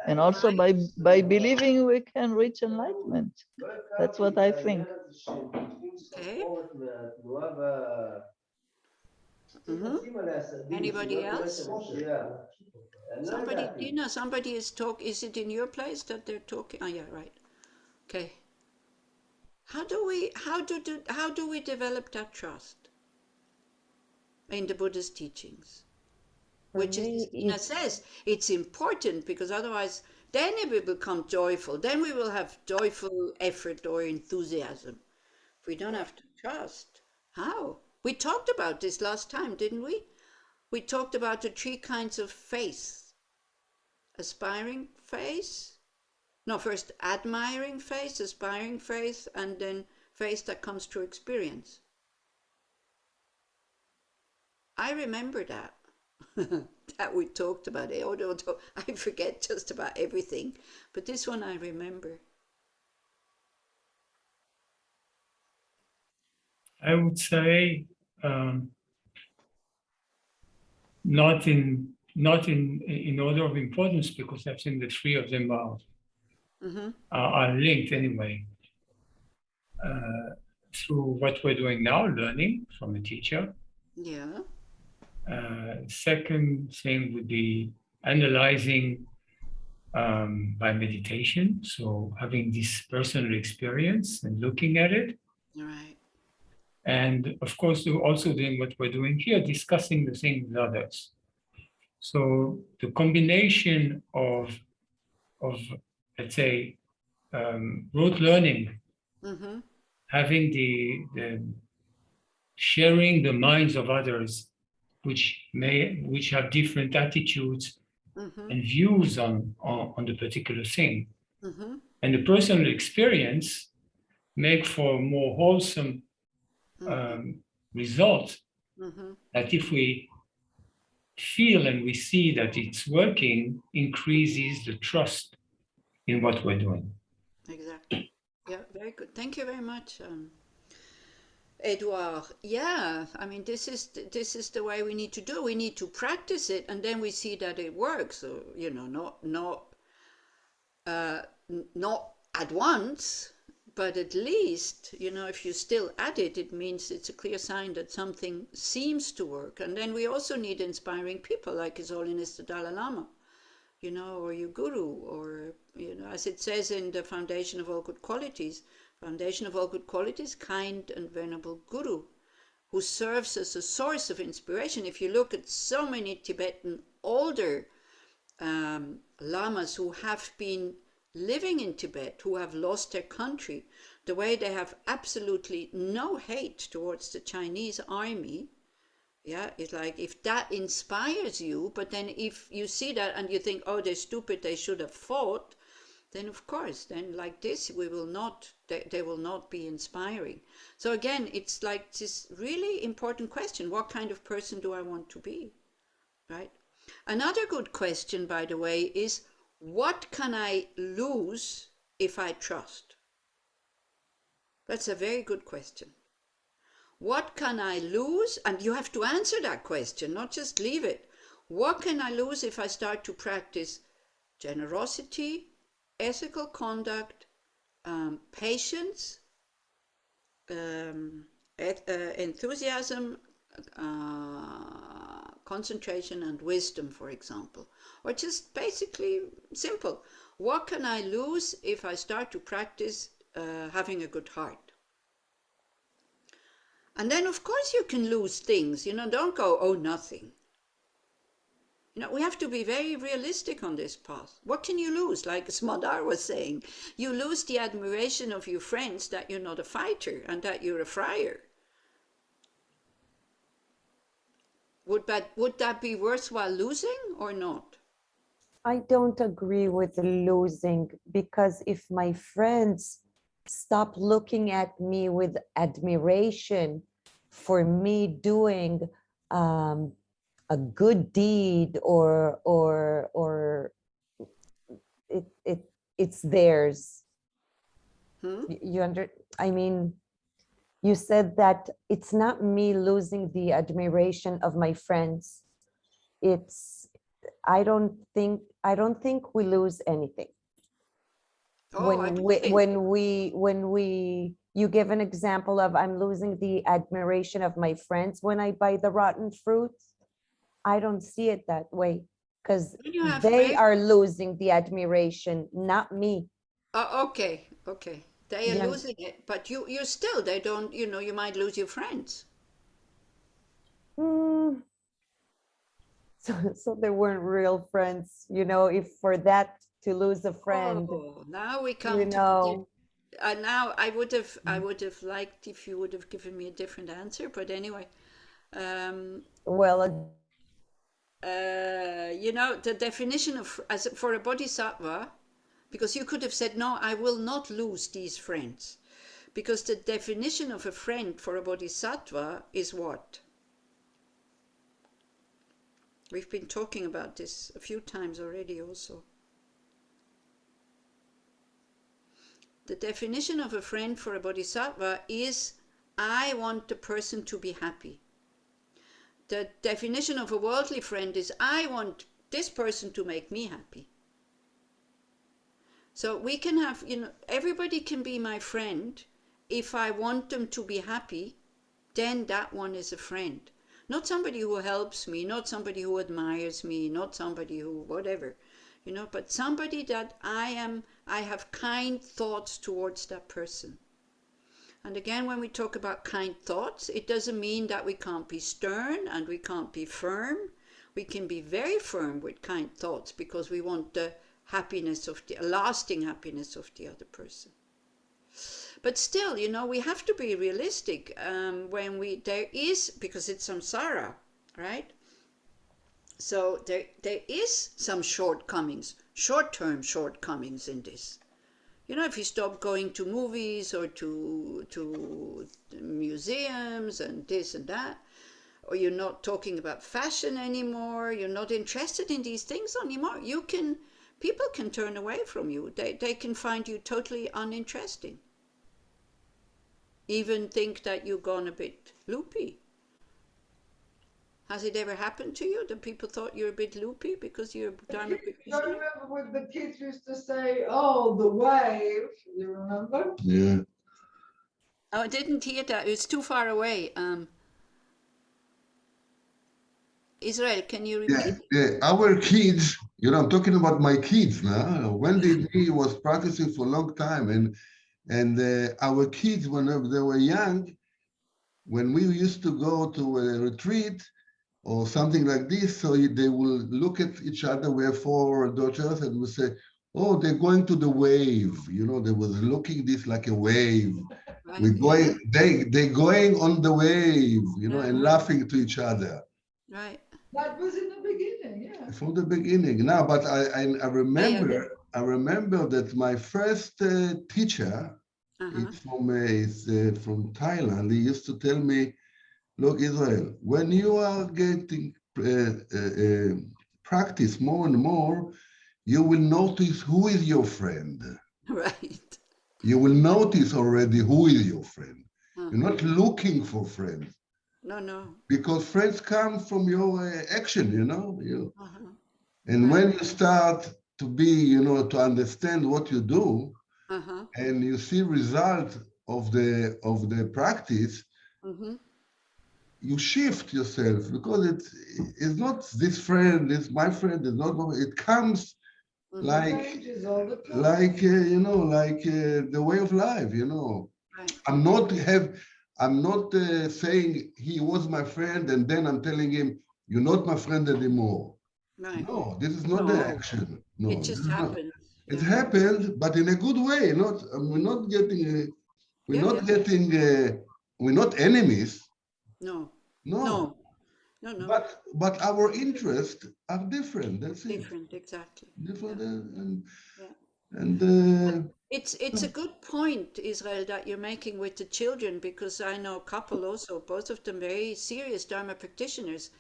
And also by believing we can reach enlightenment. That's what I think. Okay. Anybody else? Somebody, Dina, somebody is talking. Is it in your place that they're talking? Oh, yeah, right. Okay. How do we develop that trust in the Buddhist teachings? Which is, Dina says, it's important, because otherwise then it will become joyful. Then we will have joyful effort or enthusiasm. If we don't have to trust, how? We talked about this last time, didn't we? We talked about the 3 kinds of faith. Aspiring faith. No, first admiring faith, aspiring faith, and then faith that comes through experience. I remember that. That we talked about it, although I forget just about everything, but this one I remember. I would say not in order of importance, because I think the 3 of them are linked anyway. Through what we're doing now, learning from a teacher. Yeah. Second thing would be analyzing by meditation. So having this personal experience and looking at it. Right. And of course, also doing what we're doing here, discussing the thing with others. So the combination of let's say, rote learning, having the sharing the minds of others, which have different attitudes and views on the particular thing, and the personal experience make for more wholesome results. That if we feel and we see that it's working, increases the trust in what we're doing. Exactly. Yeah, very good. Thank you very much, Edouard. Yeah, I mean, this is the way we need to do. We need to practice it, and then we see that it works. So, you know, not at once, but at least, you know, if you're still at it, it means it's a clear sign that something seems to work. And then we also need inspiring people, like His Holiness the Dalai Lama, you know, or your guru, or, you know, as it says in the Foundation of All Good Qualities, kind and venerable guru, who serves as a source of inspiration. If you look at so many Tibetan older lamas who have been living in Tibet, who have lost their country, the way they have absolutely no hate towards the Chinese army, yeah, it's like, if that inspires you, but then if you see that and you think, oh, they're stupid, they should have fought, then of course, then like this, we will not, they will not be inspiring. So again, it's like this really important question: what kind of person do I want to be, right? Another good question, by the way, is what can I lose if I trust? That's a very good question. What can I lose? And you have to answer that question, not just leave it. What can I lose if I start to practice generosity, ethical conduct, patience, enthusiasm, concentration, and wisdom, for example? Or just basically simple. What can I lose if I start to practice having a good heart? And then, of course, you can lose things. Don't go, oh, nothing. We have to be very realistic on this path. What can you lose? Like Smadar was saying, you lose the admiration of your friends that you're not a fighter and that you're a friar. Would that be worthwhile losing or not? I don't agree with the losing, because if my friends stop looking at me with admiration for me doing a good deed, or it's theirs. I mean, you said that it's not me losing the admiration of my friends. I don't think we lose anything. You give an example of I'm losing the admiration of my friends when I buy the rotten fruits. I don't see it that way, because they are losing the admiration, not me. Okay. They are losing it, but you still, they don't, you might lose your friends. So they weren't real friends, if for that to lose a friend. Oh, now we come to now I would have liked if you would have given me a different answer, but anyway. The definition for a bodhisattva, because you could have said, no, I will not lose these friends, because the definition of a friend for a bodhisattva is what? We've been talking about this a few times already also. The definition of a friend for a bodhisattva is, I want the person to be happy. The definition of a worldly friend is, I want this person to make me happy. So we can have, everybody can be my friend. If I want them to be happy, then that one is a friend. Not somebody who helps me, not somebody who admires me, not somebody who whatever, but somebody that I have kind thoughts towards that person. And again, when we talk about kind thoughts, it doesn't mean that we can't be stern and we can't be firm. We can be very firm with kind thoughts because we want the lasting happiness of the other person. But still, we have to be realistic because it's samsara, right? So there is some shortcomings, short-term shortcomings in this. If you stop going to movies or to museums and this and that, or you're not talking about fashion anymore, you're not interested in these things anymore, people can turn away from you. They can find you totally uninteresting. Even think that you've gone a bit loopy. Has it ever happened to you that people thought you're a bit loopy because you're Dharma practitioner? I remember when the kids used to say, oh, the wave. You remember? Yeah. Oh, I didn't hear that. It's too far away. Israel, can you repeat? Yeah. Our kids, I'm talking about my kids now. Wendy Lee was practicing for a long time, and our kids, when they were young, when we used to go to a retreat or something like this, so they will look at each other. We have 4 daughters, and we say, oh, they're going to the wave. They was looking this like a wave. Right. They're going on the wave, and laughing to each other. Right. That was in the beginning, yeah. From the beginning. Now, but I remember I remember that my first teacher is from Thailand. He used to tell me, look, Israel, when you are getting practice more and more, you will notice who is your friend. Right. You will notice already who is your friend. You're not looking for friends. No. Because friends come from your action, you know. And when you start to be, you know, to understand what you do, and you see result of the practice, you shift yourself, because it's not this friend, it's my friend, it's not. It comes like you know, like the way of life, you know. Right. I'm not saying he was my friend and then I'm telling him you're not my friend anymore. Right. No, this is not the action. No, it just happened. It happened, but in a good way. Not we're not getting we're not enemies. No. But our interests are different. That's different, exactly. Different, it's a good point, Israel, that you're making with the children, because I know a couple also, both of them very serious Dharma practitioners.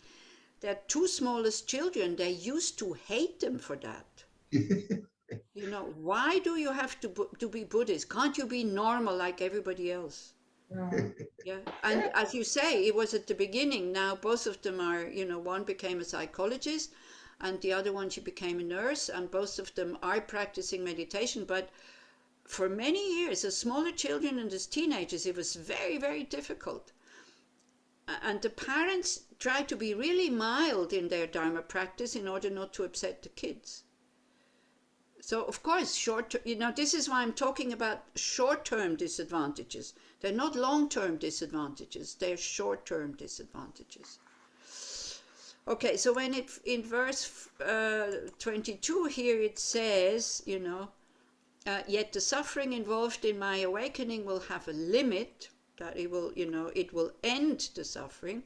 Their two smallest children, they used to hate them for that. You know, why do you have to be Buddhist? Can't you be normal like everybody else? Yeah, and as you say, it was at the beginning. Now both of them are, you know, one became a psychologist and the other one, she became a nurse, and both of them are practicing meditation. But for many years, as smaller children and as teenagers, it was very, very difficult. And the parents try to be really mild in their Dharma practice in order not to upset the kids. So, of course, you know, this is why I'm talking about short-term disadvantages. They're not long-term disadvantages, they're short-term disadvantages. Okay, so when in verse 22 here it says, you know, yet the suffering involved in my awakening will have a limit, that it will, you know, it will end the suffering.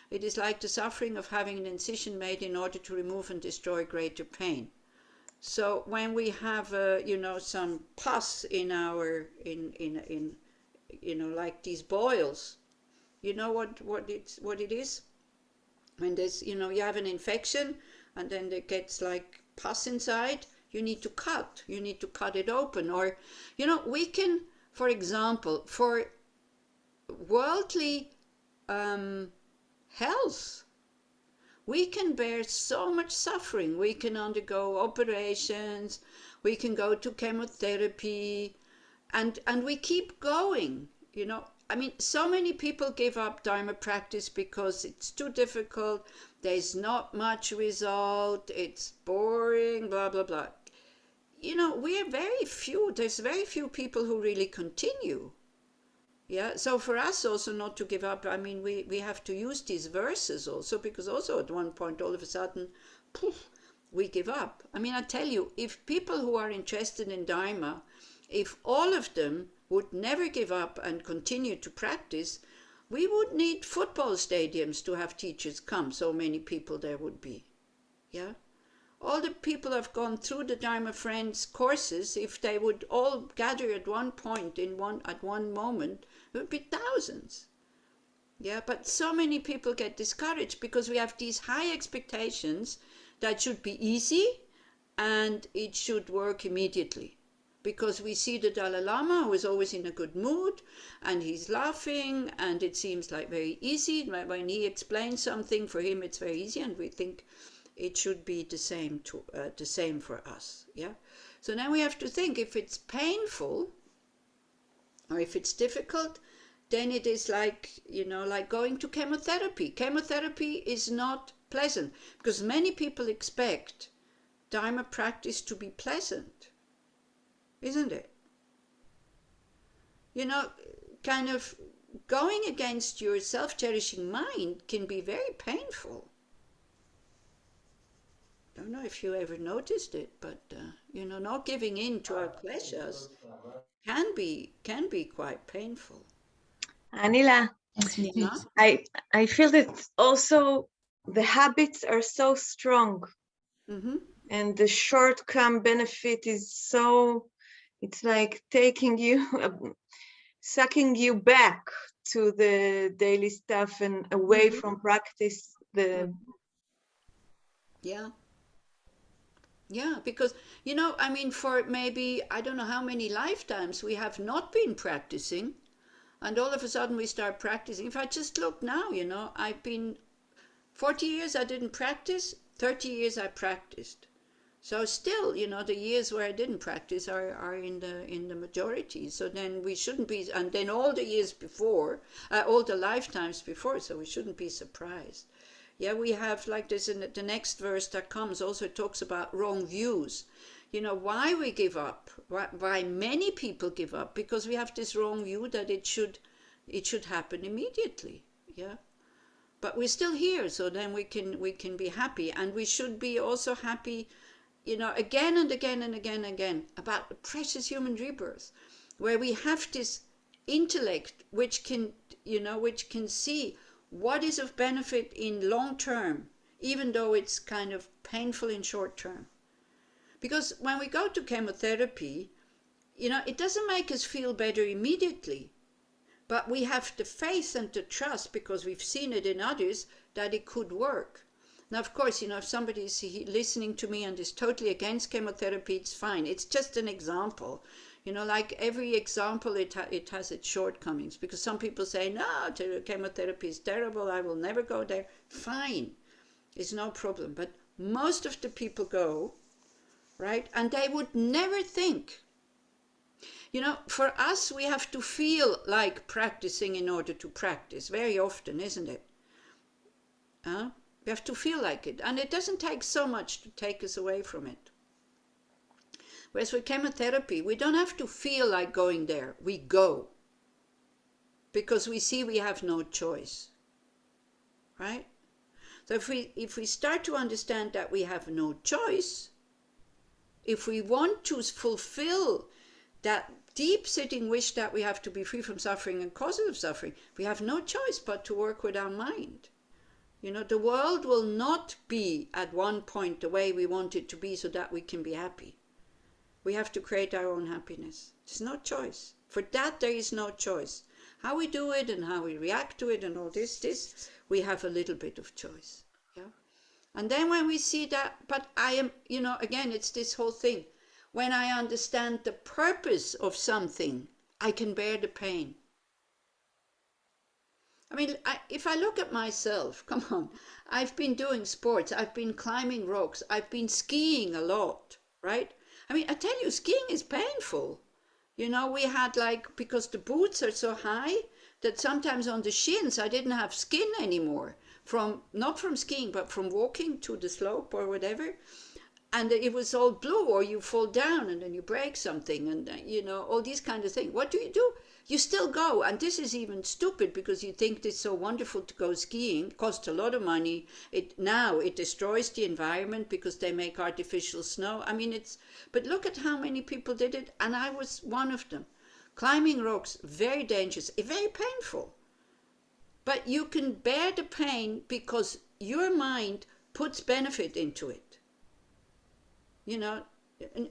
It is like the suffering of having an incision made in order to remove and destroy greater pain. So when we have, you know, some pus in our, you know, like these boils, you know what it is? When there's, you know, you have an infection and then there gets like pus inside, you need to cut it open. Or, you know, we can, for example, for worldly health, we can bear so much suffering. We can undergo operations, we can go to chemotherapy, and we keep going, you know. I mean, so many people give up Dharma practice because it's too difficult, there's not much result, it's boring, blah, blah, blah. You know, there's very few people who really continue. Yeah, so for us also not to give up, I mean, we have to use these verses also, because also at one point all of a sudden, poof, we give up. I mean, I tell you, if people who are interested in Dharma, if all of them would never give up and continue to practice, we would need football stadiums to have teachers come, so many people there would be. Yeah. All the people have gone through the Dharma Friends courses, if they would all gather at one point at one moment, it would be thousands. Yeah, but so many people get discouraged because we have these high expectations that should be easy and it should work immediately. Because we see the Dalai Lama, who is always in a good mood, and he's laughing, and it seems like very easy. When he explains something, for him it's very easy, and we think it should be the same for us. Yeah. So now we have to think, if it's painful or if it's difficult, then it is like, you know, like going to chemotherapy. Chemotherapy is not pleasant, because many people expect Dharma practice to be pleasant, isn't it? You know, kind of going against your self-cherishing mind can be very painful. I don't know if you ever noticed it, but you know, not giving in to our pleasures can be quite painful. Anila, I feel that also the habits are so strong. And the short-term benefit is so, it's like taking you, sucking you back to the daily stuff and away from practice. Yeah. Yeah, because, you know, I mean, for maybe, I don't know how many lifetimes we have not been practicing, and all of a sudden we start practicing. If I just look now, you know, I've been 40 years I didn't practice, 30 years I practiced. So still, you know, the years where I didn't practice are in the majority. So then we shouldn't be, and then all the years before, all the lifetimes before, so we shouldn't be surprised. Yeah, we have, like this in the next verse that comes, also talks about wrong views. You know, why we give up, why many people give up, because we have this wrong view that it should happen immediately. Yeah. But we're still here, so then we can be happy, and we should be also happy, you know, again and again and again and again, about the precious human rebirth, where we have this intellect which can, you know, which can see what is of benefit in long term, even though it's kind of painful in short term. Because when we go to chemotherapy, you know, it doesn't make us feel better immediately, but we have the faith and the trust, because we've seen it in others, that it could work. Now, of course, you know, if somebody is listening to me and is totally against chemotherapy, it's fine. It's just an example. You know, like every example, it has its shortcomings, because some people say, no, chemotherapy is terrible, I will never go there. Fine, it's no problem. But most of the people go, right? And they would never think. You know, for us, we have to feel like practicing in order to practice, very often, isn't it? We have to feel like it. And it doesn't take so much to take us away from it. Whereas with chemotherapy, we don't have to feel like going there. We go. Because we see we have no choice. Right? So if we start to understand that we have no choice, if we want to fulfill that deep-sitting wish that we have to be free from suffering and causes of suffering, we have no choice but to work with our mind. You know, the world will not be at one point the way we want it to be so that we can be happy. We have to create our own happiness. There's no choice. For that, there is no choice. How we do it and how we react to it and all this, we have a little bit of choice. Yeah. And then when we see that, but I am, you know, again, it's this whole thing. When I understand the purpose of something, I can bear the pain. I mean, if I look at myself, come on, I've been doing sports, I've been climbing rocks, I've been skiing a lot, right? I mean, I tell you, skiing is painful. You know, we had because the boots are so high that sometimes on the shins I didn't have skin anymore. Not from skiing, but from walking to the slope or whatever. And it was all blue, or you fall down and then you break something, and you know, all these kind of things. What do? You still go, and this is even stupid because you think it's so wonderful to go skiing. It costs a lot of money. It destroys the environment because they make artificial snow. I mean, but look at how many people did it, and I was one of them. Climbing rocks, very dangerous, very painful. But you can bear the pain because your mind puts benefit into it. You know,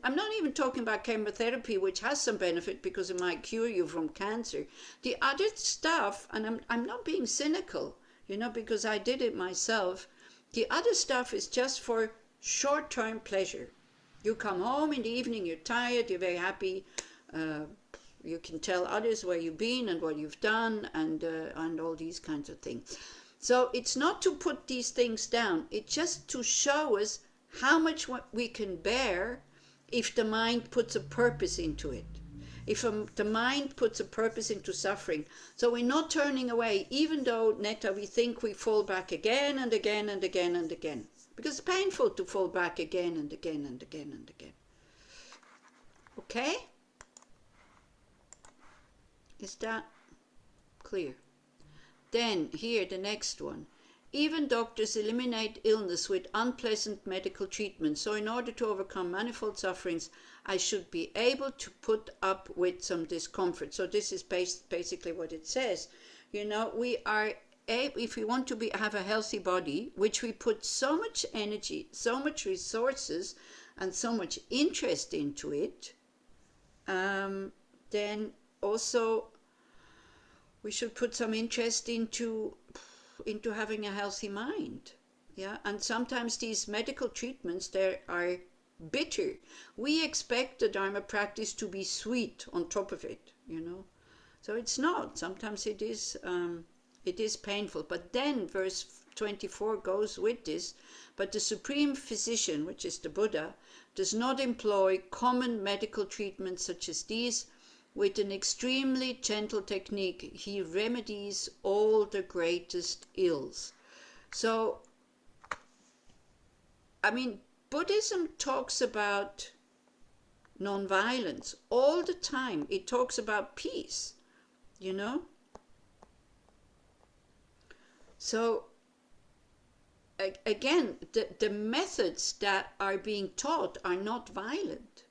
I'm not even talking about chemotherapy, which has some benefit because it might cure you from cancer. The other stuff, and I'm not being cynical, you know, because I did it myself. The other stuff is just for short-term pleasure. You come home in the evening, you're tired, you're very happy. You can tell others where you've been and what you've done and all these kinds of things. So it's not to put these things down. It's just to show us how much we can bear if the mind puts a purpose into it. If the mind puts a purpose into suffering. So we're not turning away, even though, Netta, we think we fall back again and again and again and again. Because it's painful to fall back again and again and again and again. Okay? Is that clear? Then, here, the next one. Even doctors eliminate illness with unpleasant medical treatment. So in order to overcome manifold sufferings, I should be able to put up with some discomfort. So this is basically what it says. You know, we are if we want to have a healthy body, which we put so much energy, so much resources, and so much interest into it, then also we should put some interest into having a healthy mind. Yeah, and sometimes these medical treatments, they are bitter. We expect the Dharma practice to be sweet on top of it, So it's not. Sometimes it is painful. But then verse 24 goes with this. But the supreme physician, which is the Buddha, does not employ common medical treatments such as these. With an extremely gentle technique, he remedies all the greatest ills. So, Buddhism talks about non-violence all the time. It talks about peace, So, again, the methods that are being taught are not violent.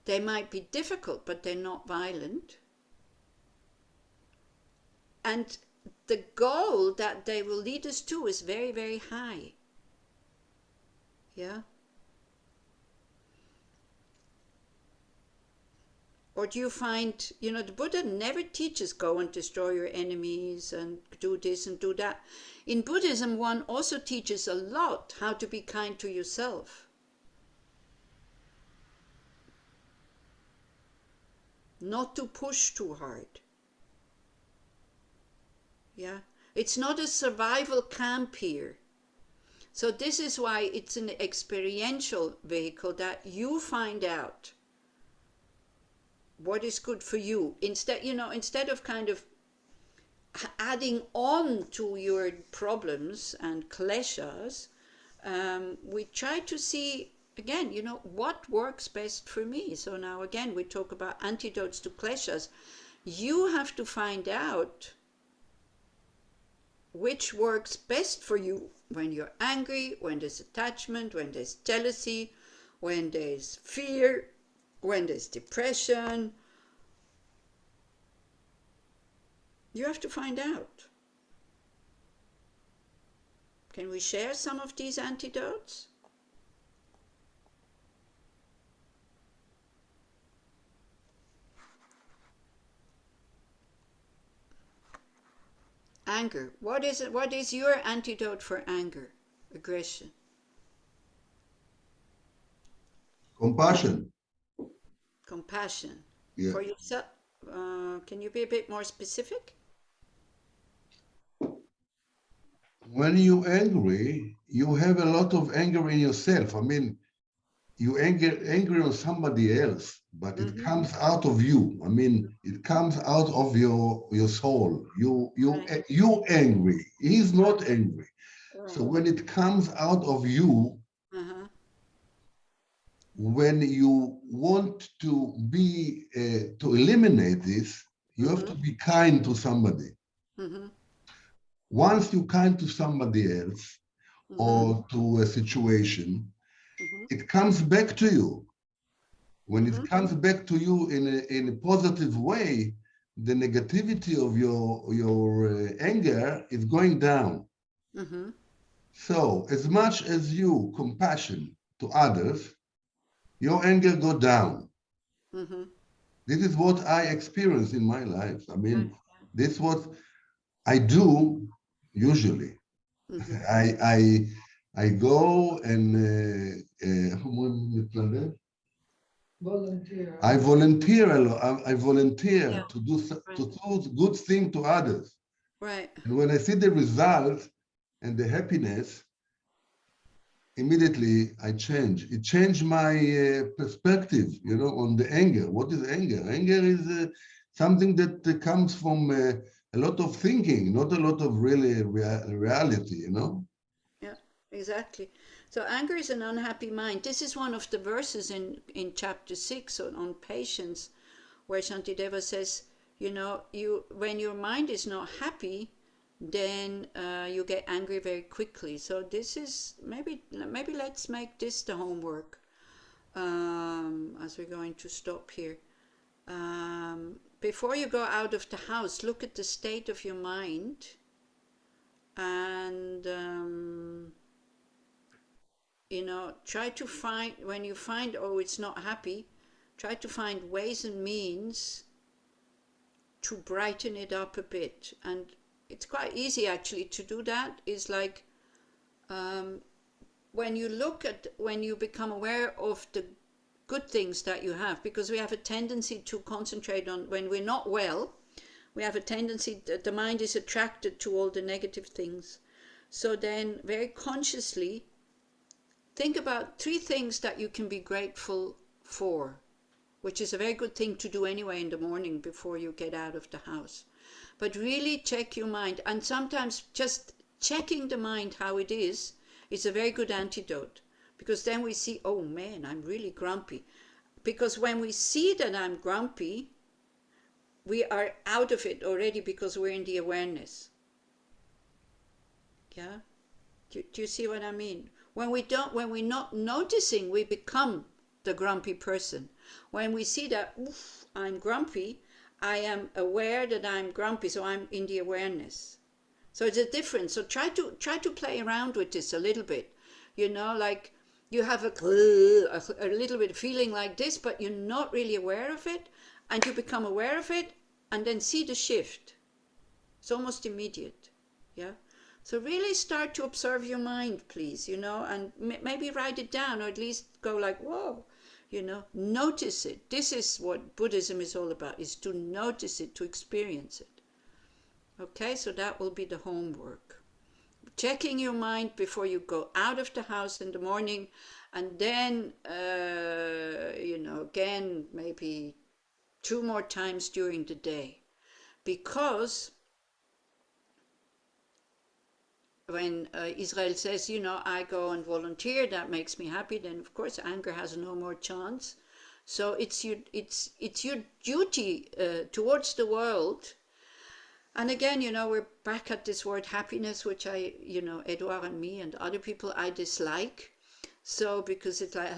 They might be difficult, but they're not violent. And the goal that they will lead us to is very, very high. Yeah? Or do you find, the Buddha never teaches go and destroy your enemies and do this and do that. In Buddhism, one also teaches a lot how to be kind to yourself. Not to push too hard. Yeah, it's not a survival camp here. So this is why it's an experiential vehicle, that you find out what is good for you. Instead of kind of adding on to your problems and kleshas, we try to see again, what works best for me. So now again, we talk about antidotes to kleshas. You have to find out which works best for you when you're angry, when there's attachment, when there's jealousy, when there's fear, when there's depression. You have to find out. Can we share some of these antidotes? Anger. What is it? What is your antidote for anger, aggression? Compassion. Compassion. Yeah. For yourself. Can you be a bit more specific? When you're angry, you have a lot of anger in yourself. You angry on somebody else, but it comes out of you. It comes out of your soul. You angry. He's not angry. Right. So when it comes out of you, when you want to be to eliminate this, you have to be kind to somebody. Once you're kind to somebody else or to a situation, it comes back to you. When it comes back to you in a positive way, the negativity of your anger is going down. So as much as you compassion to others, your anger go down. This is what I experience in my life. This is what I do usually. I go and Volunteer. I volunteer a lot. I volunteer to do good thing to others. Right. And when I see the result and the happiness, immediately I change. It changed my perspective, on the anger. What is anger? Anger is something that comes from a lot of thinking, not a lot of really reality, Yeah, exactly. So anger is an unhappy mind. This is one of the verses in chapter 6 on patience, where Shantideva says, when your mind is not happy, then you get angry very quickly. So this is maybe let's make this the homework as we're going to stop here. Before you go out of the house, look at the state of your mind And you know, try to find, when you find, oh, it's not happy, try to find ways and means to brighten it up a bit. And it's quite easy actually to do that. Is like when you become aware of the good things that you have, because we have a tendency to concentrate on, when we're not well, we have a tendency that the mind is attracted to all the negative things. So then very consciously think about 3 things that you can be grateful for, which is a very good thing to do anyway in the morning before you get out of the house. But really check your mind, and sometimes just checking the mind how it is a very good antidote, because then we see, oh man, I'm really grumpy. Because when we see that I'm grumpy, we are out of it already, because we're in the awareness. Yeah? Do you see what I mean? When we're not noticing, we become the grumpy person. When we see that, oof, I'm grumpy, I am aware that I'm grumpy, so I'm in the awareness. So it's a difference. So try to play around with this a little bit. You know, like you have a little bit of feeling like this, but you're not really aware of it, and you become aware of it, and then see the shift. It's almost immediate. Yeah. So really start to observe your mind, please, you know, and maybe write it down, or at least go like, whoa, you know, notice it. This is what Buddhism is all about, is to notice it, to experience it. Okay, so that will be the homework. Checking your mind before you go out of the house in the morning, and then, you know, again, maybe 2 more times during the day. Because when Israel says, you know, I go and volunteer, that makes me happy, then of course anger has no more chance. So it's your duty towards the world. And again, you know, we're back at this word happiness, which I, you know, Edouard and me and other people, I dislike. So because it's like,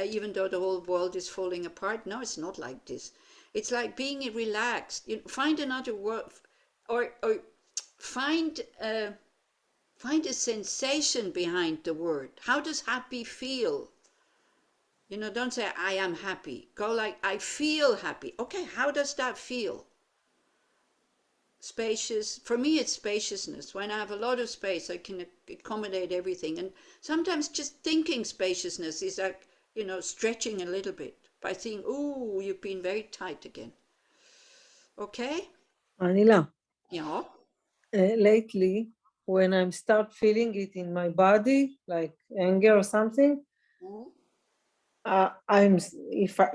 even though the whole world is falling apart, no, it's not like this. It's like being relaxed. You know, find another word, or find a sensation behind the word. How does happy feel? You know, don't say I am happy. Go like I feel happy. Okay, how does that feel? Spacious. For me, it's spaciousness. When I have a lot of space, I can accommodate everything. And sometimes just thinking spaciousness is like, you know, stretching a little bit by saying, ooh, you've been very tight again. Okay? Anila. Yeah. Lately, when I start feeling it in my body, like anger or something, if I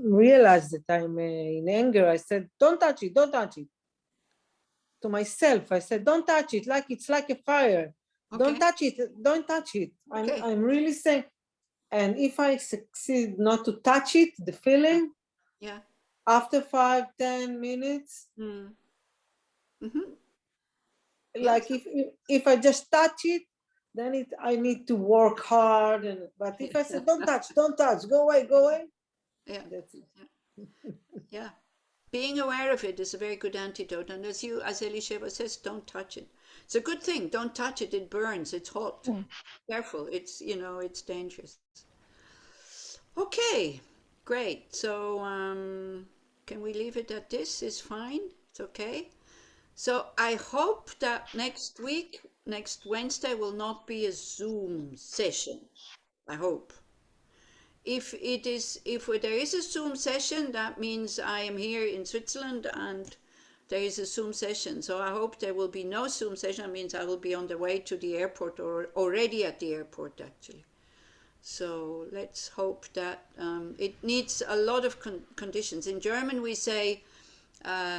realize that I'm in anger, I said, don't touch it, don't touch it. To myself, I said, don't touch it, like it's like a fire. Okay. Don't touch it, don't touch it. Okay. I'm really saying, and if I succeed not to touch it, the feeling, yeah, after 5-10 minutes, like if I just touch it, then I need to work hard. But if I say don't touch, go away, yeah, that's it. Yeah, being aware of it is a very good antidote. And as Elisheva says, don't touch it. It's a good thing. Don't touch it. It burns. It's hot. Careful. It's, you know, it's dangerous. Okay, great. So can we leave it at this? Is fine. It's okay. So I hope that next Wednesday will not be a Zoom session. I hope. If there is a Zoom session, that means I am here in Switzerland and there is a Zoom session. So I hope there will be no Zoom session. That means I will be on the way to the airport, or already at the airport actually. So let's hope that it needs a lot of conditions. In German we say,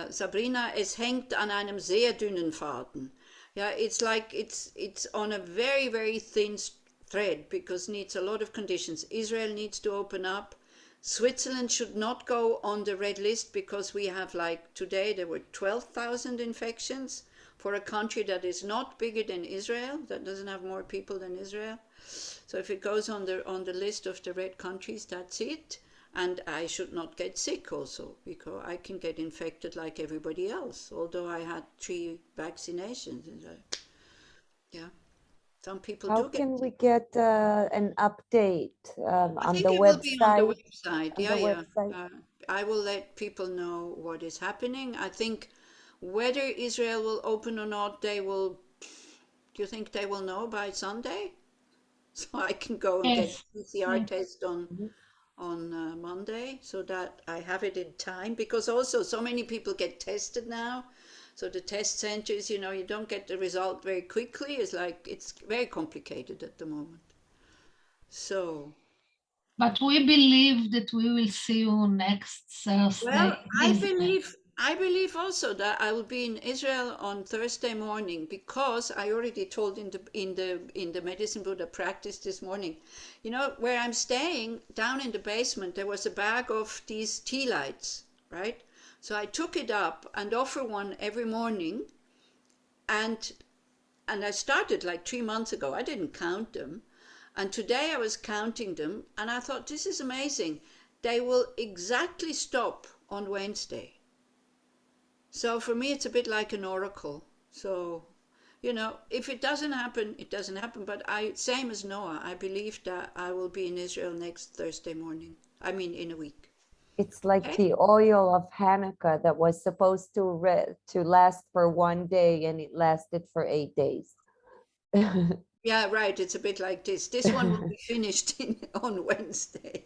Sabrina, es hängt an einem sehr dünnen Faden. Yeah, it's like it's on a very, very thin thread, because it needs a lot of conditions. Israel needs to open up. Switzerland should not go on the red list, because we have, like today there were 12,000 infections for a country that is not bigger than Israel, that doesn't have more people than Israel. So if it goes on the list of the red countries, that's it. And I should not get sick also, because I can get infected like everybody else, although I had 3 vaccinations. Yeah, some people do get. How can we get an update I on think the it will be on the website? website. On Yeah, the yeah. website? I will let people know what is happening. I think whether Israel will open or not, they will. Do you think they will know by Sunday? So I can go and get PCR test on Monday, so that I have it in time, because also so many people get tested now. So the test centers, you know, you don't get the result very quickly. It's very complicated at the moment. So. But we believe that we will see you next Thursday. Well, I believe also that I will be in Israel on Thursday morning, because I already told in the Medicine Buddha practice this morning, you know, where I'm staying down in the basement, there was a bag of these tea lights, right? So I took it up and offer one every morning, and I started like 3 months ago. I didn't count them, and today I was counting them, and I thought, this is amazing. They will exactly stop on Wednesday. So for me, it's a bit like an oracle. So, you know, if it doesn't happen, it doesn't happen. But same as Noah, I believe that I will be in Israel next Thursday morning. I mean, in a week. It's like the oil of Hanukkah that was supposed to last for 1 day, and it lasted for 8 days. Yeah, right. It's a bit like this. This one will be finished on Wednesday.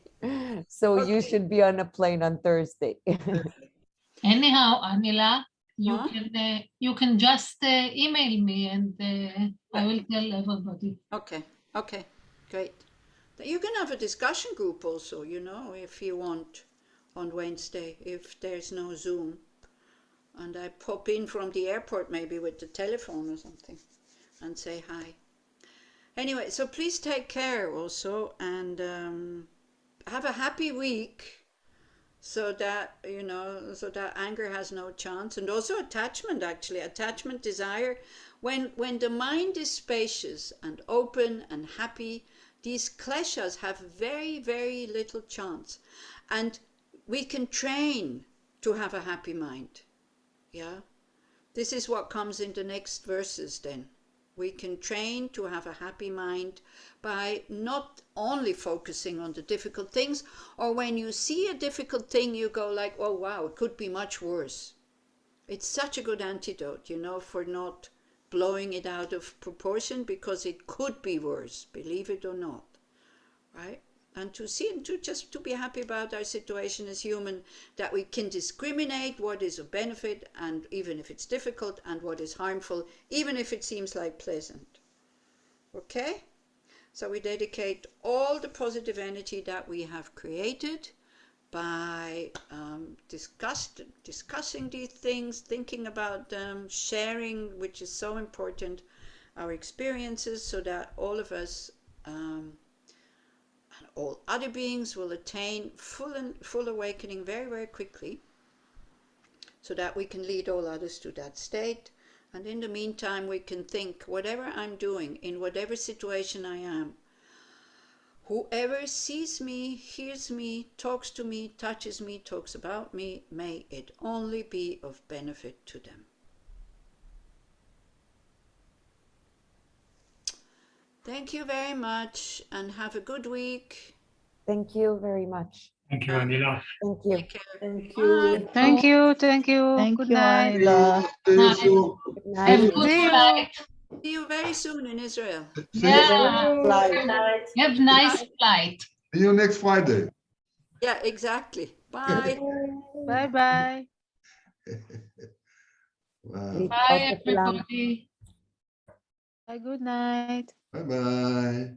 So you should be on a plane on Thursday. Anyhow, Anila, you can just email me, and I will tell everybody. Okay, great. You can have a discussion group also, you know, if you want, on Wednesday, if there's no Zoom. And I pop in from the airport maybe with the telephone or something and say hi. Anyway, so please take care also, and have a happy week, so that, you know, so that anger has no chance, and also attachment, desire. When the mind is spacious and open and happy, these kleshas have very, very little chance, and we can train to have a happy mind. Yeah, this is what comes in the next verses then. We can train to have a happy mind by not only focusing on the difficult things, or when you see a difficult thing, you go like, oh wow, it could be much worse. It's such a good antidote, you know, for not blowing it out of proportion, because it could be worse, believe it or not, right? And to see and to be happy about our situation as human, that we can discriminate what is of benefit, and even if it's difficult, and what is harmful, even if it seems like pleasant. Okay? So we dedicate all the positive energy that we have created by discussing these things, thinking about them, sharing, which is so important, our experiences, so that all of us and all other beings will attain full awakening very, very quickly, so that we can lead all others to that state. And in the meantime, we can think, whatever I'm doing, in whatever situation I am, whoever sees me, hears me, talks to me, touches me, talks about me, may it only be of benefit to them. Thank you very much, and have a good week. Thank you very much. Thank you, Anila. Thank you. Thank you. Thank you. Thank you. Thank Good you, night. Anila. Good night. Have a good flight. See you very soon in Israel. Yeah. Have nice flight. See you next Friday. Yeah, exactly. Bye. Bye-bye. Wow. Bye, everybody. Bye. Good night. Bye-bye.